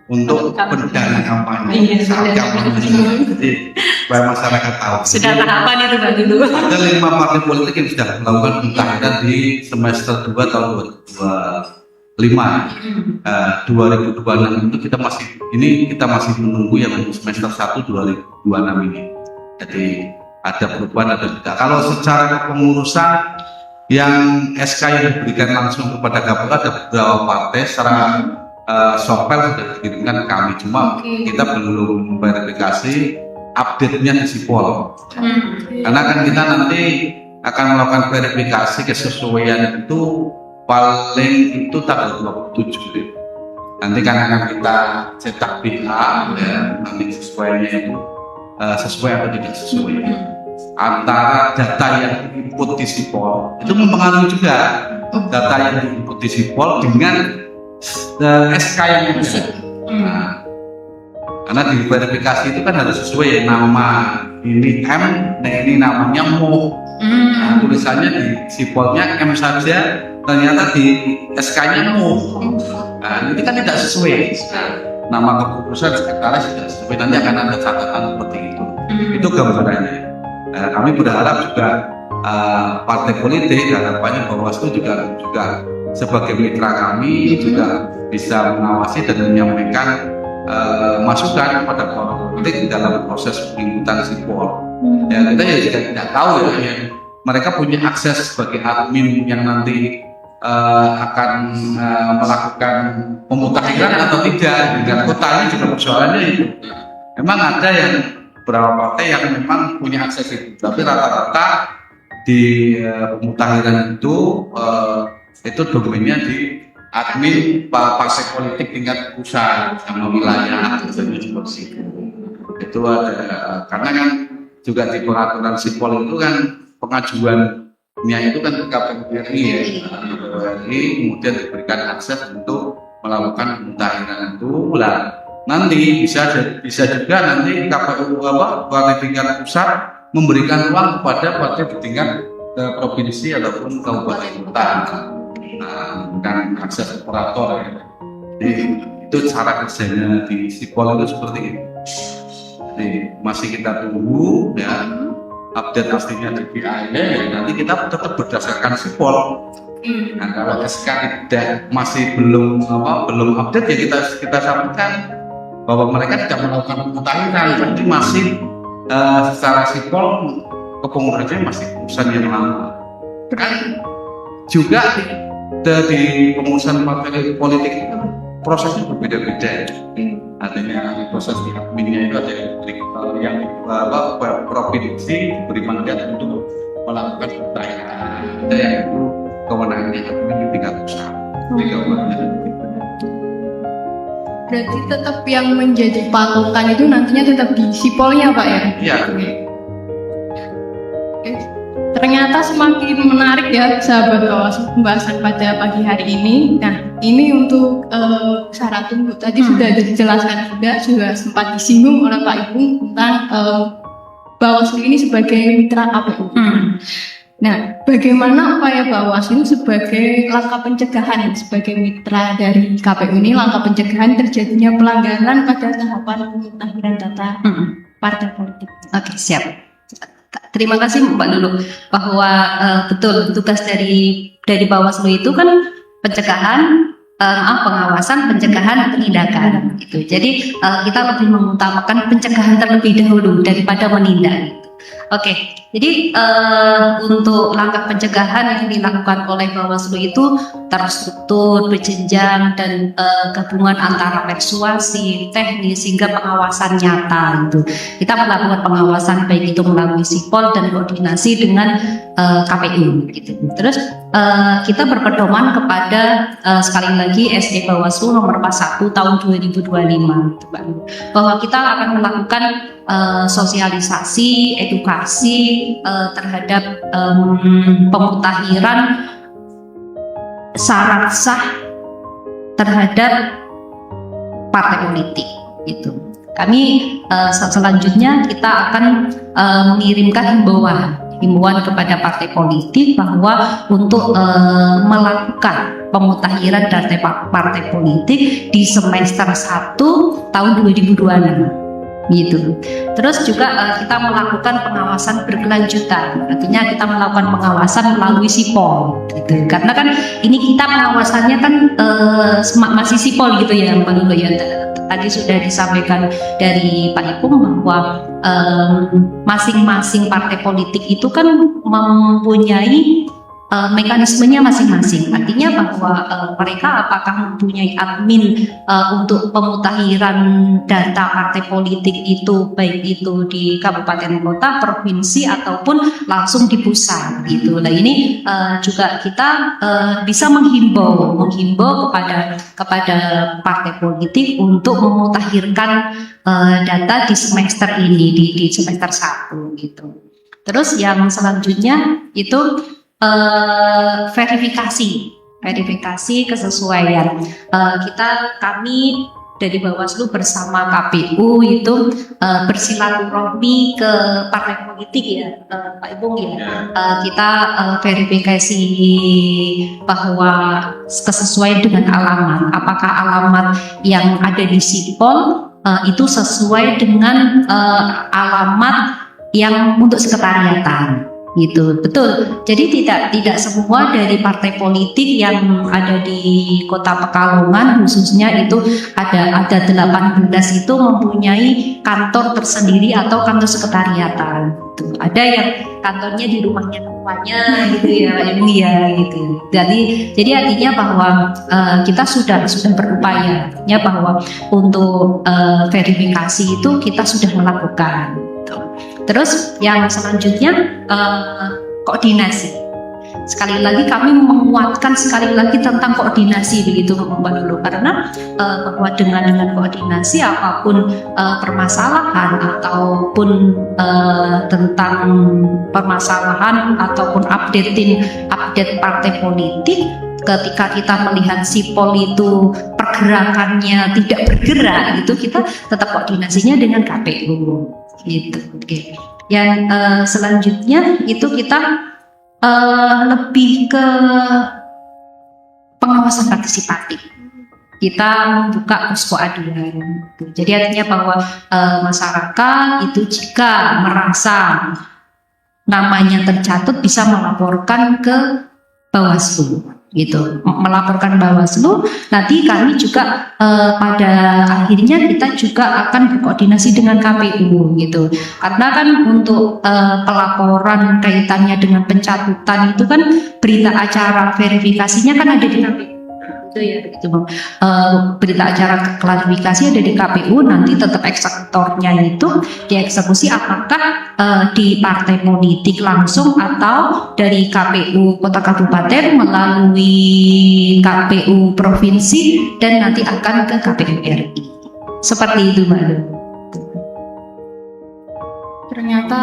untuk pendana kampanye, saat kampanye. Jadi supaya masyarakat tahu. Sudah tahapan itu Mbak Lulu. Ada 5 partai politik yang sudah melakukan pemutahiran di semester 2 tahun 2026 itu kita masih menunggu yang semester 1 2026 ini. Jadi ada perubahan, ada tidak. Kalau secara kepengurusan yang SK yang diberikan langsung kepada KPU ada beberapa partai secara sopel sudah dikirimkan ke kami, cuma kita belum verifikasi update-nya di Sipol. Karena kan kita nanti akan melakukan verifikasi kesesuaian itu paling itu tanggal 27. Nanti kan akan kita cetak BH ya, nanti sesuainya itu sesuai atau tidak sesuai. Antara data yang input di Sipol itu mempengaruhi juga. data yang diinput di Sipol dengan SK yang ada. Nah, karena di verifikasi itu kan harus sesuai ya, nama ini M, nah ini namanya Mo. Nah, tulisannya di Sipolnya M saja, ternyata di SK-nya Mo. Nah, ini kan tidak sesuai. Nama kepengurusan sekretaris tidak sesuai, nanti akan ada catatan seperti itu. Itu gambarannya. Kami berharap juga partai politik, harapannya Bawaslu juga sebagai mitra kami juga bisa mengawasi dan menyampaikan masukan kepada partai politik dalam proses penginputan Sipol. Ya, kita ya juga tidak tahu ya, mereka punya akses sebagai admin yang nanti akan melakukan pemutakhiran atau tidak. Dengan kota ini juga persoalannya itu. Memang ada yang beberapa partai yang memang punya akses itu, tapi rata-rata di pemutakhiran itu domainnya di admin partai politik tingkat pusat sama wilayah seperti itu. Itu ada, karena kan juga di peraturan Sipol itu kan pengajuannya itu kan ke KPU RI ya, kemudian diberikan akses untuk melakukan pemutakhiran itu. Nanti bisa juga nanti KPU partai tingkat pusat memberikan ruang kepada partai di tingkat provinsi ataupun kabupaten kota. Nah, dengan akses operator ya. Jadi itu cara kerjanya di Sipol itu seperti itu. Jadi masih kita tunggu ya update pastinya di BI ya, nanti kita tetap berdasarkan Sipol. Nah, kalau SK masih belum update ya kita sampaikan bahwa mereka tidak melakukan pemutakhiran, jadi masih secara Sipol kepengurusannya masih urusan yang lama. Kan juga di pengurusan partai politik itu prosesnya berbeda-beda. Artinya proses di adminnya itu ada yang provinsi beri mandat untuk melakukan pemutakhiran, ada yang itu kewenangannya admin di tingkat pusat. Berarti tetap yang menjadi patokan itu nantinya tetap di Sipolnya Pak ya? Iya. Ternyata semakin menarik ya sahabat Bawaslu pembahasan pada pagi hari ini. Nah ini untuk syarat tunggu tadi sudah dijelaskan juga sempat disinggung oleh Pak Ibu tentang Bawaslu ini sebagai mitra KPU. Nah, bagaimana upaya Bawaslu sebagai langkah pencegahan sebagai mitra dari KPU ini, langkah pencegahan terjadinya pelanggaran pada tahapan pemutakhiran data partai politik? Oke, siap. Terima kasih Mbak Lulu bahwa betul tugas dari Bawaslu itu kan pencegahan, pengawasan, pencegahan, penindakan gitu. Jadi kita lebih mengutamakan pencegahan terlebih dahulu daripada menindak. Oke, jadi untuk langkah pencegahan yang dilakukan oleh Bawaslu itu terstruktur, berjenjang, dan gabungan antara persuasi, teknis, hingga pengawasan nyata itu. Kita melakukan pengawasan baik itu melalui Sipol dan koordinasi dengan KPU. Gitu. Terus kita berpedoman kepada sekali lagi SD Bawaslu nomor 41 tahun 2025, gitu, bahwa kita akan melakukan sosialisasi, edukasi terhadap pemutakhiran syarat sah terhadap partai politik itu. Kami selanjutnya kita akan mengirimkan himbauan kepada partai politik bahwa untuk melakukan pemutakhiran data partai politik di semester 1 tahun 2026 gitu. Terus juga kita melakukan pengawasan berkelanjutan. Artinya kita melakukan pengawasan melalui Sipol gitu. Karena kan ini kita pengawasannya kan masih Sipol gitu ya Mbak Lulu ya. Tadi sudah disampaikan dari Pak Ipung bahwa masing-masing partai politik itu kan mempunyai mekanismenya masing-masing. Artinya bahwa mereka apakah mempunyai admin untuk pemutakhiran data partai politik itu, baik itu di kabupaten kota, provinsi, ataupun langsung di pusat gitu. Nah ini juga kita bisa menghimbau kepada partai politik untuk memutakhirkan data di semester ini, di semester 1 gitu. Terus yang selanjutnya itu verifikasi kesesuaian. Kami dari Bawaslu bersama KPU itu bersilaturahmi ke partai politik ya, Pak Ibung ya. Kita verifikasi bahwa kesesuaian dengan alamat, apakah alamat yang ada di sipol itu sesuai dengan alamat yang untuk sekretariatan. Gitu, betul. Jadi tidak semua dari partai politik yang ada di Kota Pekalongan khususnya itu ada 18 itu mempunyai kantor tersendiri atau kantor sekretariatan. Gitu. Ada yang kantornya di rumahnya gitu ya, gitu. Jadi artinya bahwa kita sudah berupaya, ya bahwa untuk verifikasi itu kita sudah melakukan. Gitu. Terus yang selanjutnya koordinasi. Sekali lagi kami menguatkan tentang koordinasi begitu Mbak Lulu, karena bahwa dengan koordinasi apapun permasalahan ataupun tentang permasalahan ataupun update partai politik, ketika kita melihat sipol itu pergerakannya tidak bergerak, itu kita tetap koordinasinya dengan KPU gitu. Oke. Yang selanjutnya itu kita lebih ke pengawasan partisipatif. Kita membuka posko aduan. Jadi artinya bahwa masyarakat itu jika merasa namanya tercatat bisa melaporkan ke Bawaslu. Gitu, melaporkan Bawaslu. Nanti kami juga pada akhirnya kita juga akan berkoordinasi dengan KPU gitu, karena kan untuk pelaporan kaitannya dengan pencatutan itu kan berita acara verifikasinya kan ada di KPU itu ya begitu Bang. Berita acara klarifikasi ada di KPU, nanti tetap eksekutornya itu dieksekusi apakah di partai politik langsung atau dari KPU kota kabupaten melalui KPU provinsi dan nanti akan ke KPU RI. Seperti itu Mbak. Ternyata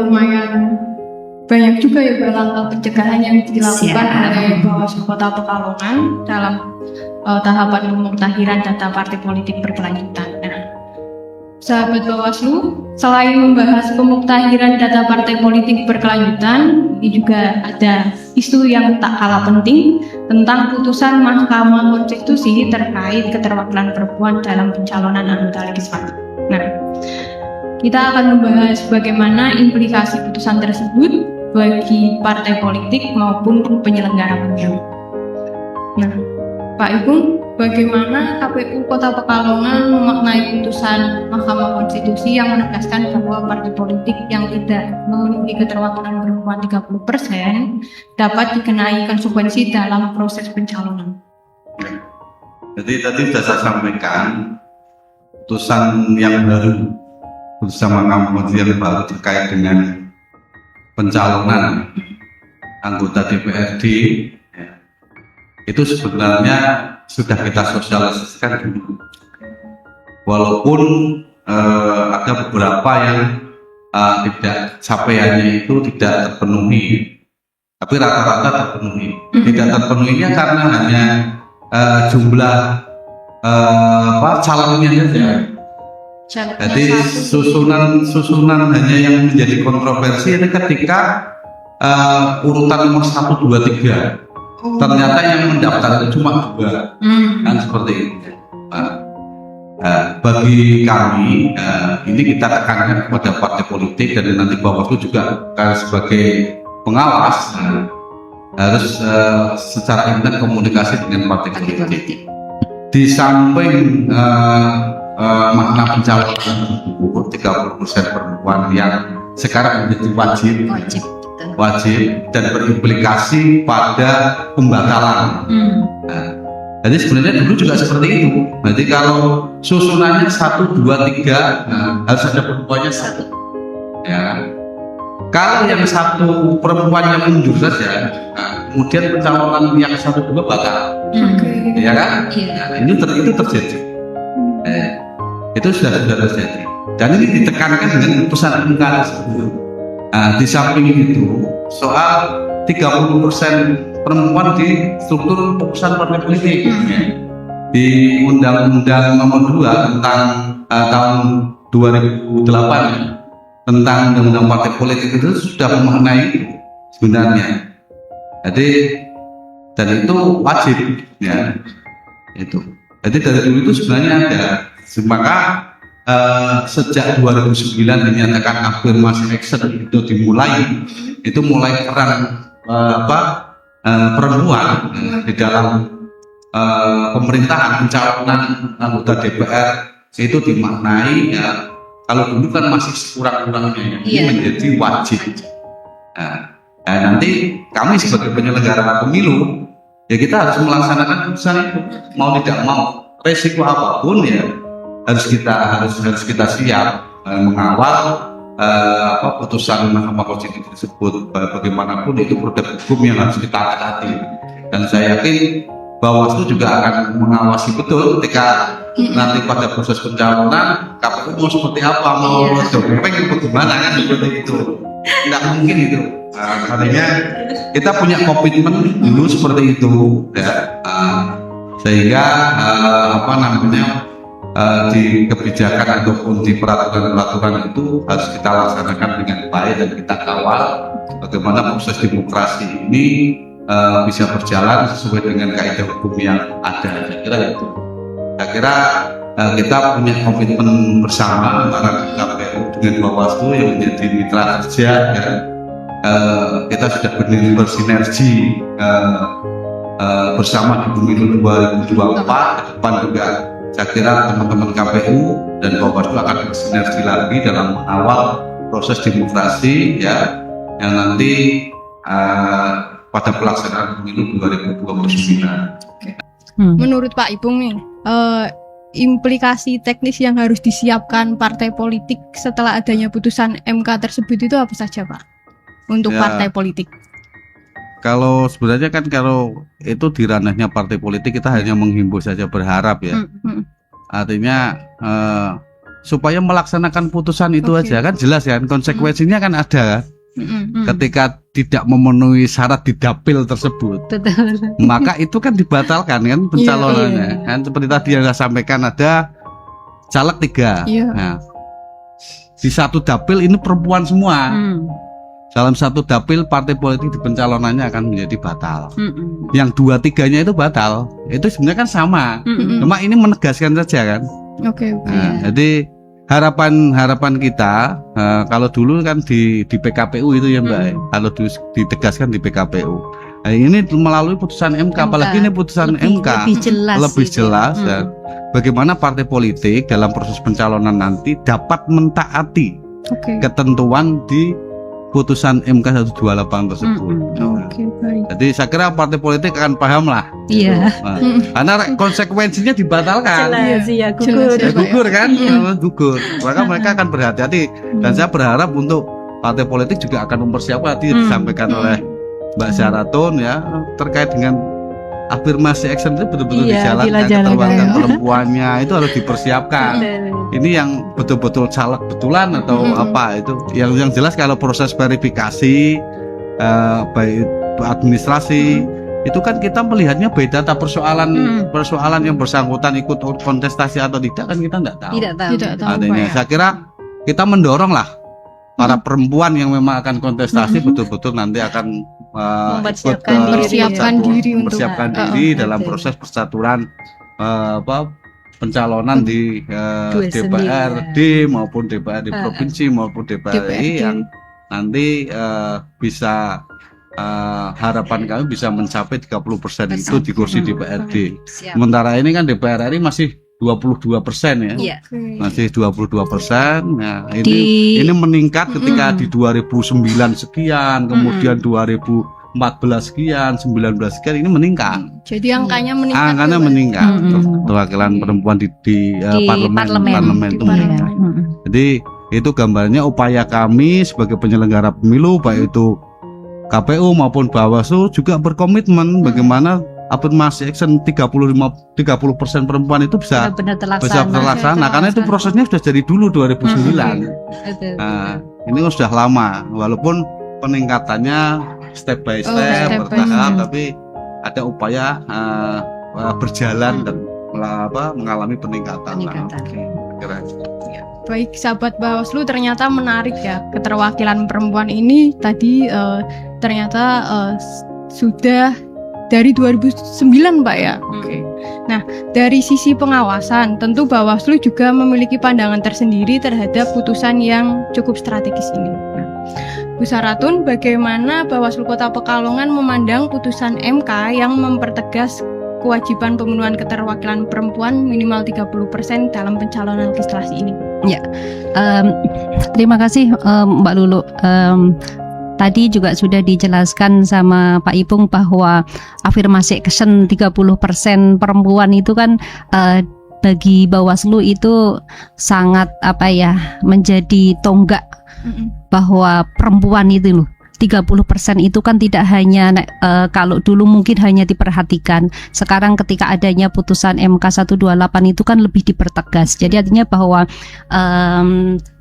lumayan banyak juga ya langkah pencegahan yang dilakukan oleh Bawaslu Kota Pekalongan dalam tahapan pemutakhiran data partai politik berkelanjutan. Nah, sahabat Bawaslu, selain membahas pemutakhiran data partai politik berkelanjutan, ini juga ada isu yang tak kalah penting tentang putusan Mahkamah Konstitusi terkait keterwakilan perempuan dalam pencalonan anggota legislatif. Nah, kita akan membahas bagaimana implikasi putusan tersebut bagi partai politik maupun penyelenggara pemilu. Nah, Pak Ibu, bagaimana KPU Kota Pekalongan memaknai putusan Mahkamah Konstitusi yang menegaskan bahwa partai politik yang tidak memenuhi keterwakilan perempuan 30% dapat dikenai konsekuensi dalam proses pencalonan? Jadi tadi sudah saya sampaikan putusan yang baru, putusan Mahkamah Konstitusi yang baru terkait dengan pencalonan anggota DPRD ya, itu sebenarnya sudah kita sosialisasikan dulu, walaupun ada beberapa yang tidak capaiannya itu tidak terpenuhi, tapi rata-rata terpenuhi. Tidak terpenuhinya karena hanya jumlah calonnya saja. Jadi susunan hanya yang menjadi kontroversi ini ketika urutan nomor 1, 2, 3 ternyata yang mendaftar itu cuma 2 kan seperti itu. Bagi kami ini kita tekankan kepada partai politik dan nanti Bawaslu juga sebagai pengawas harus secara intens komunikasi dengan partai politik. Di samping makna pencalonan 30% perempuan yang sekarang menjadi wajib dan berimplikasi pada pembatalan. Jadi sebenarnya dulu juga seperti itu. Jadi kalau susunannya 1, 2, 3 harus ada perempuannya 1. Ya. Kalau yang 1 perempuan yang mundur saja, kemudian pencalonan yang 1, 2 batal. Ya kan? Itu terjadi. Itu sudah terjadi dan ini ditekankan dengan putusan MK tersebut. Di samping itu soal 30% perempuan di struktur keputusan partai politik. Di Undang-Undang Nomor 2 tentang tahun 2008 tentang Undang-Undang Partai Politik itu sudah mengenai sebenarnya. Jadi dan itu wajib ya itu. Jadi dari dulu itu sebenarnya ada. Maka sejak 2009 dinyatakan afirmasi action itu dimulai, itu mulai peran perempuan di dalam pemerintahan, pencalonan anggota DPR itu dimaknai ya, kalau dulu kan masih kurang-kurangnya, ini menjadi wajib. Nah, nanti kami sebagai penyelenggara pemilu ya kita harus melaksanakan putusan itu, mau tidak mau, resiko apapun ya harus kita siap mengawal putusan Mahkamah Konstitusi tersebut. Bagaimanapun itu produk hukum yang harus kita hati-hati, dan saya yakin Bawaslu juga akan mengawasi betul ketika nanti pada proses pencalonan KPU mau seperti apa, mau dopeng bagaimana kan, seperti itu tidak mungkin itu. Artinya kita punya komitmen dulu seperti itu ya, sehingga di kebijakan ataupun di peraturan-peraturan itu harus kita laksanakan dengan baik dan kita kawal bagaimana proses demokrasi ini bisa berjalan sesuai dengan kaidah hukum yang ada. Saya kira itu. Saya kira kita punya komitmen bersama antara KPU dengan Bawaslu yang menjadi mitra kerja ya. Kita sudah bersinergi bersama di pemilu 2024 ke depan juga. Saya kira teman-teman KPU dan Bawaslu akan bersinergi lagi dalam mengawal proses demokrasi ya, yang nanti pada pelaksanaan pemilu 2029. Menurut Pak Ipung nih, implikasi teknis yang harus disiapkan partai politik setelah adanya putusan MK tersebut itu apa saja, Pak? Untuk partai politik. Kalau sebenarnya kan kalau itu di ranahnya partai politik, kita hanya menghimbau saja, berharap ya. Artinya supaya melaksanakan putusan itu aja kan jelas kan, konsekuensinya kan ada. Ketika tidak memenuhi syarat di dapil tersebut, maka itu kan dibatalkan kan pencalonannya. Kan seperti tadi yang saya sampaikan, ada caleg 3. Nah, di satu dapil ini perempuan semua. Dalam satu dapil partai politik di pencalonannya akan menjadi batal. Yang 2/3-nya itu batal. Itu sebenarnya kan sama. Cuma ini menegaskan saja kan. Jadi harapan kita kalau dulu kan di PKPU itu ya Mbak, kalau ditegaskan di PKPU. Nah, ini melalui putusan MK, apalagi ini putusan MK lebih jelas ya, bagaimana partai politik dalam proses pencalonan nanti dapat mentaati ketentuan di putusan MK 128 tersebut. Jadi saya kira partai politik akan paham lah. Karena konsekuensinya dibatalkan. Gugur kan? Gugur. Maka mereka akan berhati-hati. Dan saya berharap untuk partai politik juga akan mempersiapkan, tadi disampaikan oleh Mbak Zaratun ya, terkait dengan afirmasi action itu betul-betul dijalankan, keterwakilan perempuannya itu harus dipersiapkan. Ini yang betul-betul caleg betulan atau apa itu. Yang jelas kalau proses verifikasi baik administrasi itu kan kita melihatnya beda, persoalan yang bersangkutan ikut kontestasi atau tidak kan kita tidak tahu. Artinya saya kira kita mendorong lah para perempuan yang memang akan kontestasi betul-betul nanti akan mempersiapkan diri dalam proses persaturan pencalonan di DPRD maupun DPR di provinsi maupun DPRD yang nanti bisa harapan kami bisa mencapai 30% itu di kursi DPRD. Sementara ini kan DPR RI masih 22% ya. Masih 22%. Nah, ini meningkat ketika di 2009 sekian, kemudian 2014 sekian, 19 sekian, ini meningkat. Jadi angkanya meningkat. Angkanya meningkat. Keterwakilan perempuan di parlemen itu meningkat. Jadi itu gambarnya upaya kami sebagai penyelenggara pemilu, baik itu KPU maupun Bawaslu juga berkomitmen bagaimana afirmasi action 30% perempuan itu bisa terlaksana karena itu prosesnya sudah dari dulu 2009. ini sudah lama, walaupun peningkatannya step by step, step by bertahap, step. tapi ada upaya berjalan dan mengalami peningkatan. Peningkatan. Kira. Baik, sahabat Bawaslu, ternyata menarik ya, keterwakilan perempuan ini tadi ternyata sudah dari 2009 Pak ya. Oke. Nah, dari sisi pengawasan, tentu Bawaslu juga memiliki pandangan tersendiri terhadap putusan yang cukup strategis ini. Nah, Bu Saratun, bagaimana Bawaslu Kota Pekalongan memandang putusan MK yang mempertegas kewajiban pemenuhan keterwakilan perempuan minimal 30% dalam pencalonan legislasi ini? Terima kasih Mbak Lulu. Tadi juga sudah dijelaskan sama Pak Ipung bahwa afirmasi action 30% perempuan itu kan bagi Bawaslu itu sangat menjadi tonggak bahwa perempuan itu loh 30% itu kan tidak hanya kalau dulu mungkin hanya diperhatikan, sekarang ketika adanya putusan MK 128 itu kan lebih dipertegas. Jadi artinya bahwa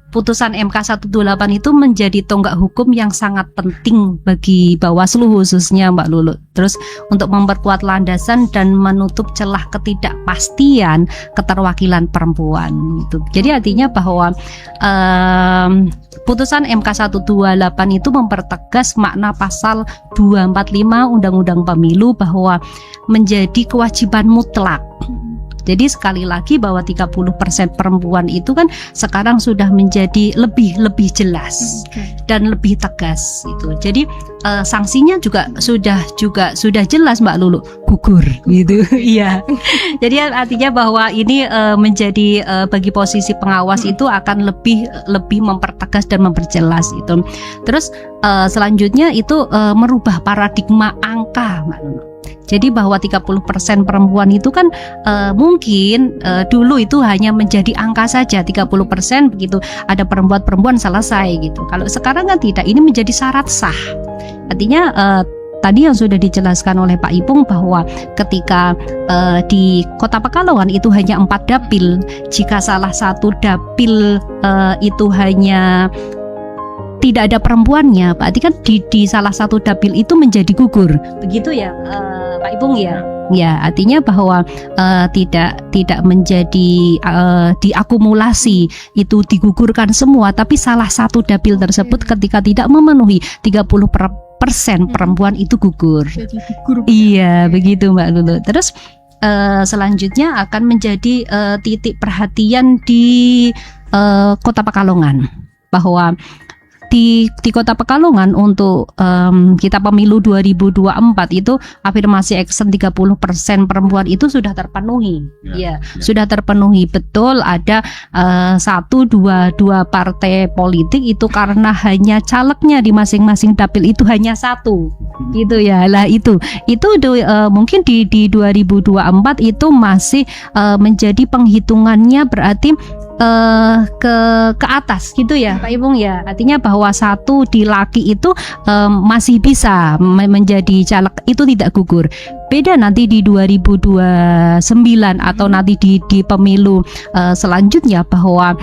putusan MK 128 itu menjadi tonggak hukum yang sangat penting bagi Bawaslu khususnya Mbak Lulu. Terus untuk memperkuat landasan dan menutup celah ketidakpastian keterwakilan perempuan itu. Jadi artinya bahwa putusan MK 128 itu mempertegas makna pasal 245 Undang-Undang Pemilu bahwa menjadi kewajiban mutlak. Jadi sekali lagi bahwa 30% perempuan itu kan sekarang sudah menjadi lebih jelas dan lebih tegas itu. Jadi sanksinya juga sudah jelas Mbak Lulu, gugur gitu. Iya. Jadi artinya bahwa ini menjadi bagi posisi pengawas itu akan lebih mempertegas dan memperjelas itu. Terus selanjutnya itu merubah paradigma angka Mbak Lulu. Jadi bahwa 30% perempuan itu kan mungkin dulu itu hanya menjadi angka saja 30%, begitu ada perempuan selesai gitu. Kalau sekarang kan tidak, ini menjadi syarat sah. Artinya tadi yang sudah dijelaskan oleh Pak Ipung bahwa ketika di Kota Pekalongan itu hanya 4 dapil, jika salah satu dapil itu hanya tidak ada perempuannya, berarti kan di salah satu dapil itu menjadi gugur, begitu ya Pak Ipung ya. Ya, artinya bahwa tidak menjadi diakumulasi itu digugurkan semua, tapi salah satu dapil tersebut ketika tidak memenuhi 30% perempuan itu gugur. Jadi gugur. Iya, begitu Mbak Lulu. Terus selanjutnya akan menjadi titik perhatian di Kota Pekalongan bahwa di Kota Pekalongan untuk kita pemilu 2024 itu afirmasi action 30% perempuan itu sudah terpenuhi. Ya, sudah terpenuhi. Betul, ada 1, 2 partai politik itu karena hanya calegnya di masing-masing dapil itu hanya 1. Gitu ya. Lah itu mungkin di 2024 itu masih menjadi penghitungannya berarti ke atas gitu ya Pak Ipung ya. Artinya bahwa 1 di laki itu masih bisa menjadi caleg, itu tidak gugur. Beda nanti di 2029 atau nanti di pemilu selanjutnya bahwa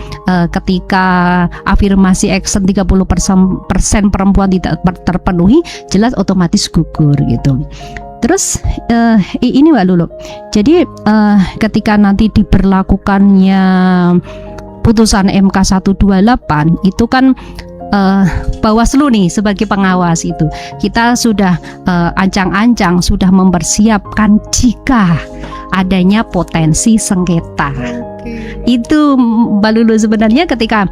ketika afirmasi action 30% perempuan tidak terpenuhi, jelas otomatis gugur gitu. Terus ini Mbak Lulu, jadi ketika nanti diberlakukannya putusan MK 128 itu kan Bawaslu nih sebagai pengawas itu kita sudah ancang-ancang sudah mempersiapkan jika adanya potensi sengketa. Itu Mbak Lulu sebenarnya ketika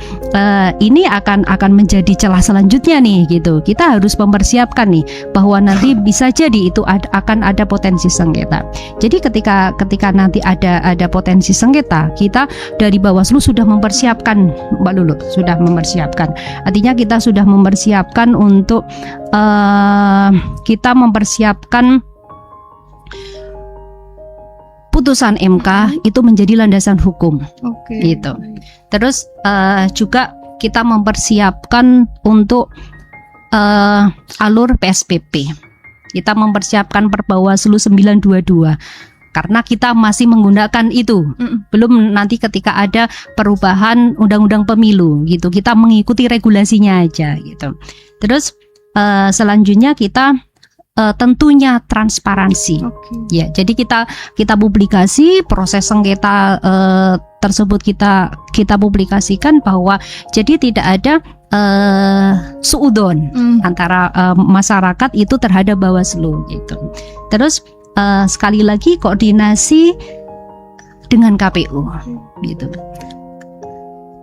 ini akan menjadi celah selanjutnya nih gitu. Kita harus mempersiapkan nih bahwa nanti bisa jadi itu akan ada potensi sengketa. Jadi ketika nanti ada potensi sengketa, kita dari Bawaslu sudah mempersiapkan Mbak Lulu, sudah mempersiapkan. Artinya kita sudah mempersiapkan untuk kita mempersiapkan putusan MK itu menjadi landasan hukum, gitu. Terus juga kita mempersiapkan untuk alur PSPP. Kita mempersiapkan Perbawaslu 922. karena kita masih menggunakan itu. Belum nanti ketika ada perubahan undang-undang pemilu gitu, kita mengikuti regulasinya aja gitu. Terus selanjutnya kita tentunya transparansi. Ya, jadi kita publikasi proses sengketa tersebut kita publikasikan bahwa jadi tidak ada suudon antara masyarakat itu terhadap Bawaslu gitu. Terus sekali lagi koordinasi dengan KPU gitu.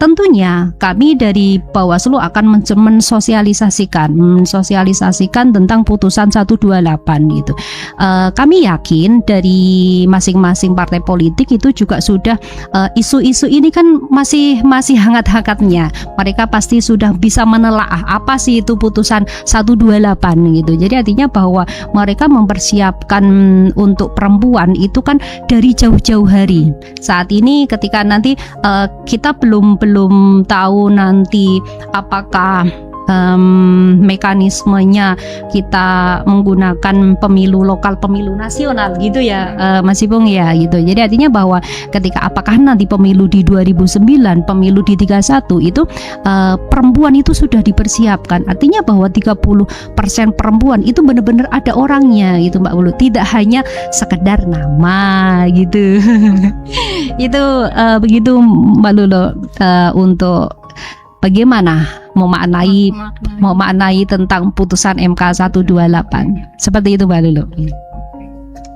Tentunya kami dari Bawaslu akan mensosialisasikan tentang putusan 128 gitu. Kami yakin dari masing-masing partai politik itu juga sudah isu-isu ini kan masih hangat-hangatnya. Mereka pasti sudah bisa menelaah apa sih itu putusan 128 gitu. Jadi artinya bahwa mereka mempersiapkan untuk perempuan itu kan dari jauh-jauh hari. Saat ini ketika nanti kita belum tahu nanti apakah mekanismenya kita menggunakan pemilu lokal, pemilu nasional gitu ya Mas Ipung ya gitu. Jadi artinya bahwa ketika apakah nanti pemilu di 2009, pemilu di 31 itu perempuan itu sudah dipersiapkan. Artinya bahwa 30% perempuan itu benar-benar ada orangnya gitu Mbak Lulu, tidak hanya sekedar nama gitu. Itu begitu Mbak Lulu untuk bagaimana memaknai tentang putusan MK 128 seperti itu Mbak Lulu.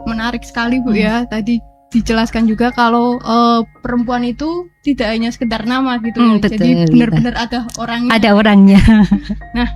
Menarik sekali Bu ya, tadi dijelaskan juga kalau perempuan itu tidak hanya sekedar nama gitu ya. Betul, jadi benar-benar ada orangnya. Ada orangnya. Nah,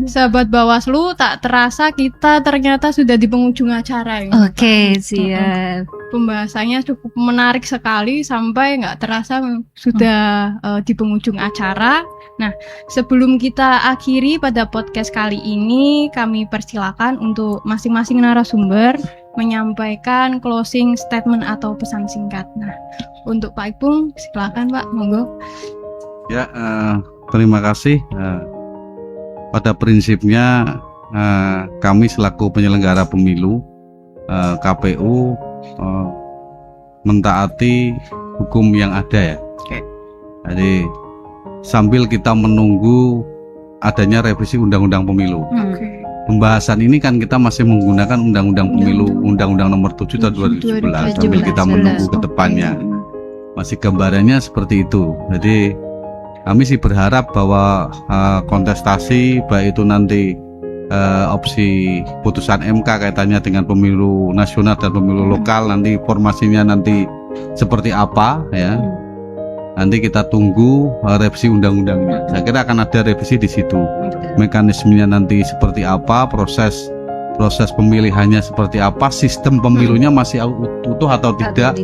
sahabat Bawaslu, tak terasa kita ternyata sudah di penghujung acara ya. Oke, siap. Pembahasannya cukup menarik sekali sampai nggak terasa sudah di penghujung acara. Nah, sebelum kita akhiri pada podcast kali ini, kami persilakan untuk masing-masing narasumber menyampaikan closing statement atau pesan singkat. Nah, untuk Pak Ipung, silakan Pak, monggo. Ya, terima kasih. Pada prinsipnya kami selaku penyelenggara pemilu, KPU mentaati hukum yang ada ya. Jadi sambil kita menunggu adanya revisi undang-undang pemilu. Pembahasan ini kan kita masih menggunakan undang-undang pemilu, undang-undang nomor 7 tahun 2017 sambil kita menunggu ke depannya. Masih gambarannya seperti itu. Jadi kami sih berharap bahwa kontestasi baik itu nanti opsi putusan MK kaitannya dengan pemilu nasional dan pemilu lokal, nanti formasinya nanti seperti apa ya. Nanti kita tunggu revisi undang-undangnya. Saya kira akan ada revisi di situ. Mekanismenya nanti seperti apa, proses pemilihannya seperti apa, sistem pemilunya masih utuh atau tidak.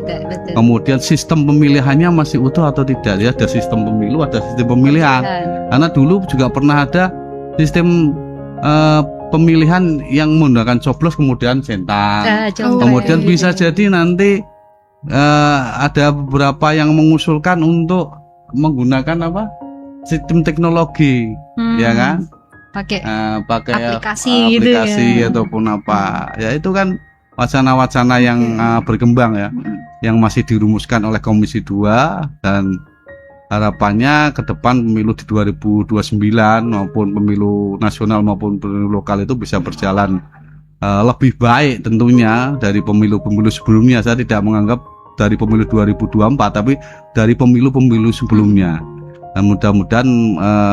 Kemudian sistem pemilihannya masih utuh atau tidak. Ya, ada sistem pemilu, ada sistem pemilihan. Karena dulu juga pernah ada sistem pemilihan yang menggunakan coblos kemudian centang. Kemudian bisa jadi nanti ada beberapa yang mengusulkan untuk menggunakan sistem teknologi, ya kan? Pakai aplikasi gitu ya. Ataupun apa? Ya itu kan wacana-wacana yang berkembang ya, yang masih dirumuskan oleh Komisi 2 dan harapannya ke depan pemilu di 2029 maupun pemilu nasional maupun pemilu lokal itu bisa berjalan lebih baik tentunya dari pemilu-pemilu sebelumnya. Saya tidak menganggap dari pemilu 2024 tapi dari pemilu-pemilu sebelumnya. Dan mudah-mudahan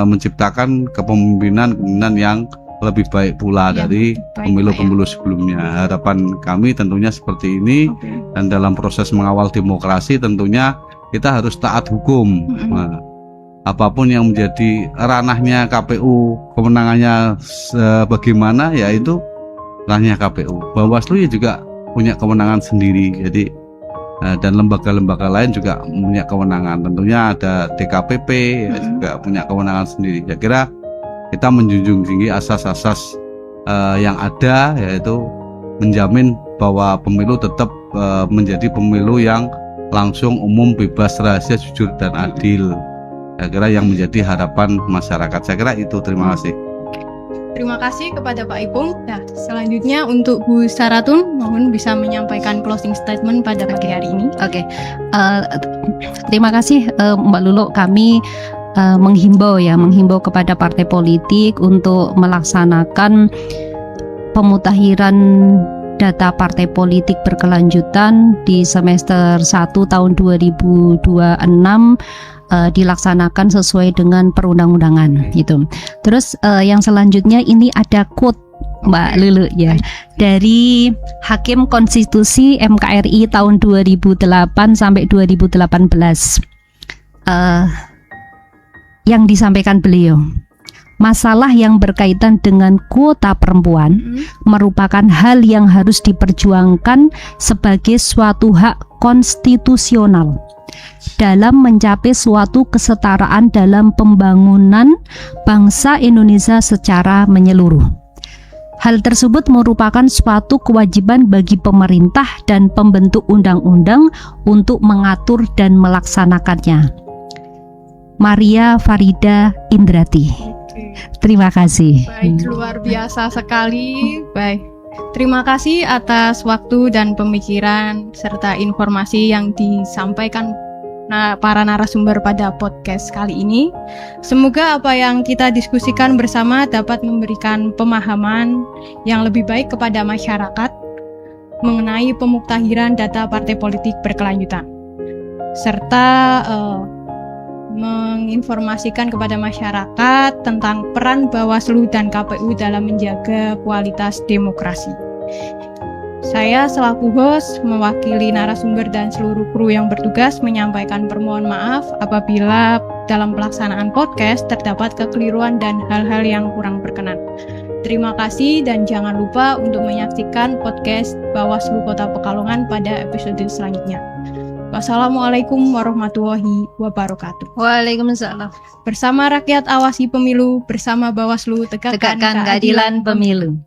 menciptakan kepemimpinan yang lebih baik pula dari pemilu-pemilu sebelumnya. Harapan kami tentunya seperti ini. Dan dalam proses mengawal demokrasi tentunya kita harus taat hukum. Apapun yang menjadi ranahnya KPU, kewenangannya bagaimana, ya itu ranahnya KPU. Bawaslu juga punya kewenangan sendiri. Jadi dan lembaga-lembaga lain juga punya kewenangan. Tentunya ada DKPP ya, juga punya kewenangan sendiri. Saya kira kita menjunjung tinggi asas-asas yang ada, yaitu menjamin bahwa pemilu tetap menjadi pemilu yang langsung, umum, bebas, rahasia, jujur dan adil. Saya kira yang menjadi harapan masyarakat. Saya kira itu. Terima kasih. Terima kasih kepada Pak Ipung. Nah, selanjutnya untuk Bu Saratun, mohon bisa menyampaikan closing statement pada pagi hari ini. Oke, terima kasih Mbak Lulu. Kami menghimbau kepada partai politik untuk melaksanakan pemutakhiran data partai politik berkelanjutan di semester 1 tahun 2026 dilaksanakan sesuai dengan perundang-undangan gitu. Terus yang selanjutnya ini ada quote Mbak Lulu ya dari Hakim Konstitusi MKRI tahun 2008 sampai 2018 yang disampaikan beliau. Masalah yang berkaitan dengan kuota perempuan merupakan hal yang harus diperjuangkan sebagai suatu hak konstitusional dalam mencapai suatu kesetaraan dalam pembangunan bangsa Indonesia secara menyeluruh. Hal tersebut merupakan suatu kewajiban bagi pemerintah dan pembentuk undang-undang untuk mengatur dan melaksanakannya. Maria Farida Indrati. Terima kasih. Baik, luar biasa sekali. Baik, terima kasih atas waktu dan pemikiran serta informasi yang disampaikan para narasumber pada podcast kali ini. Semoga apa yang kita diskusikan bersama dapat memberikan pemahaman yang lebih baik kepada masyarakat mengenai pemuktahiran data partai politik berkelanjutan, serta menginformasikan kepada masyarakat tentang peran Bawaslu dan KPU dalam menjaga kualitas demokrasi. Saya selaku host mewakili narasumber dan seluruh kru yang bertugas menyampaikan permohonan maaf apabila dalam pelaksanaan podcast terdapat kekeliruan dan hal-hal yang kurang berkenan. Terima kasih dan jangan lupa untuk menyaksikan podcast Bawaslu Kota Pekalongan pada episode selanjutnya. Wassalamualaikum warahmatullahi wabarakatuh. Waalaikumsalam. Bersama rakyat awasi pemilu, bersama Bawaslu tegakkan Keadilan pemilu.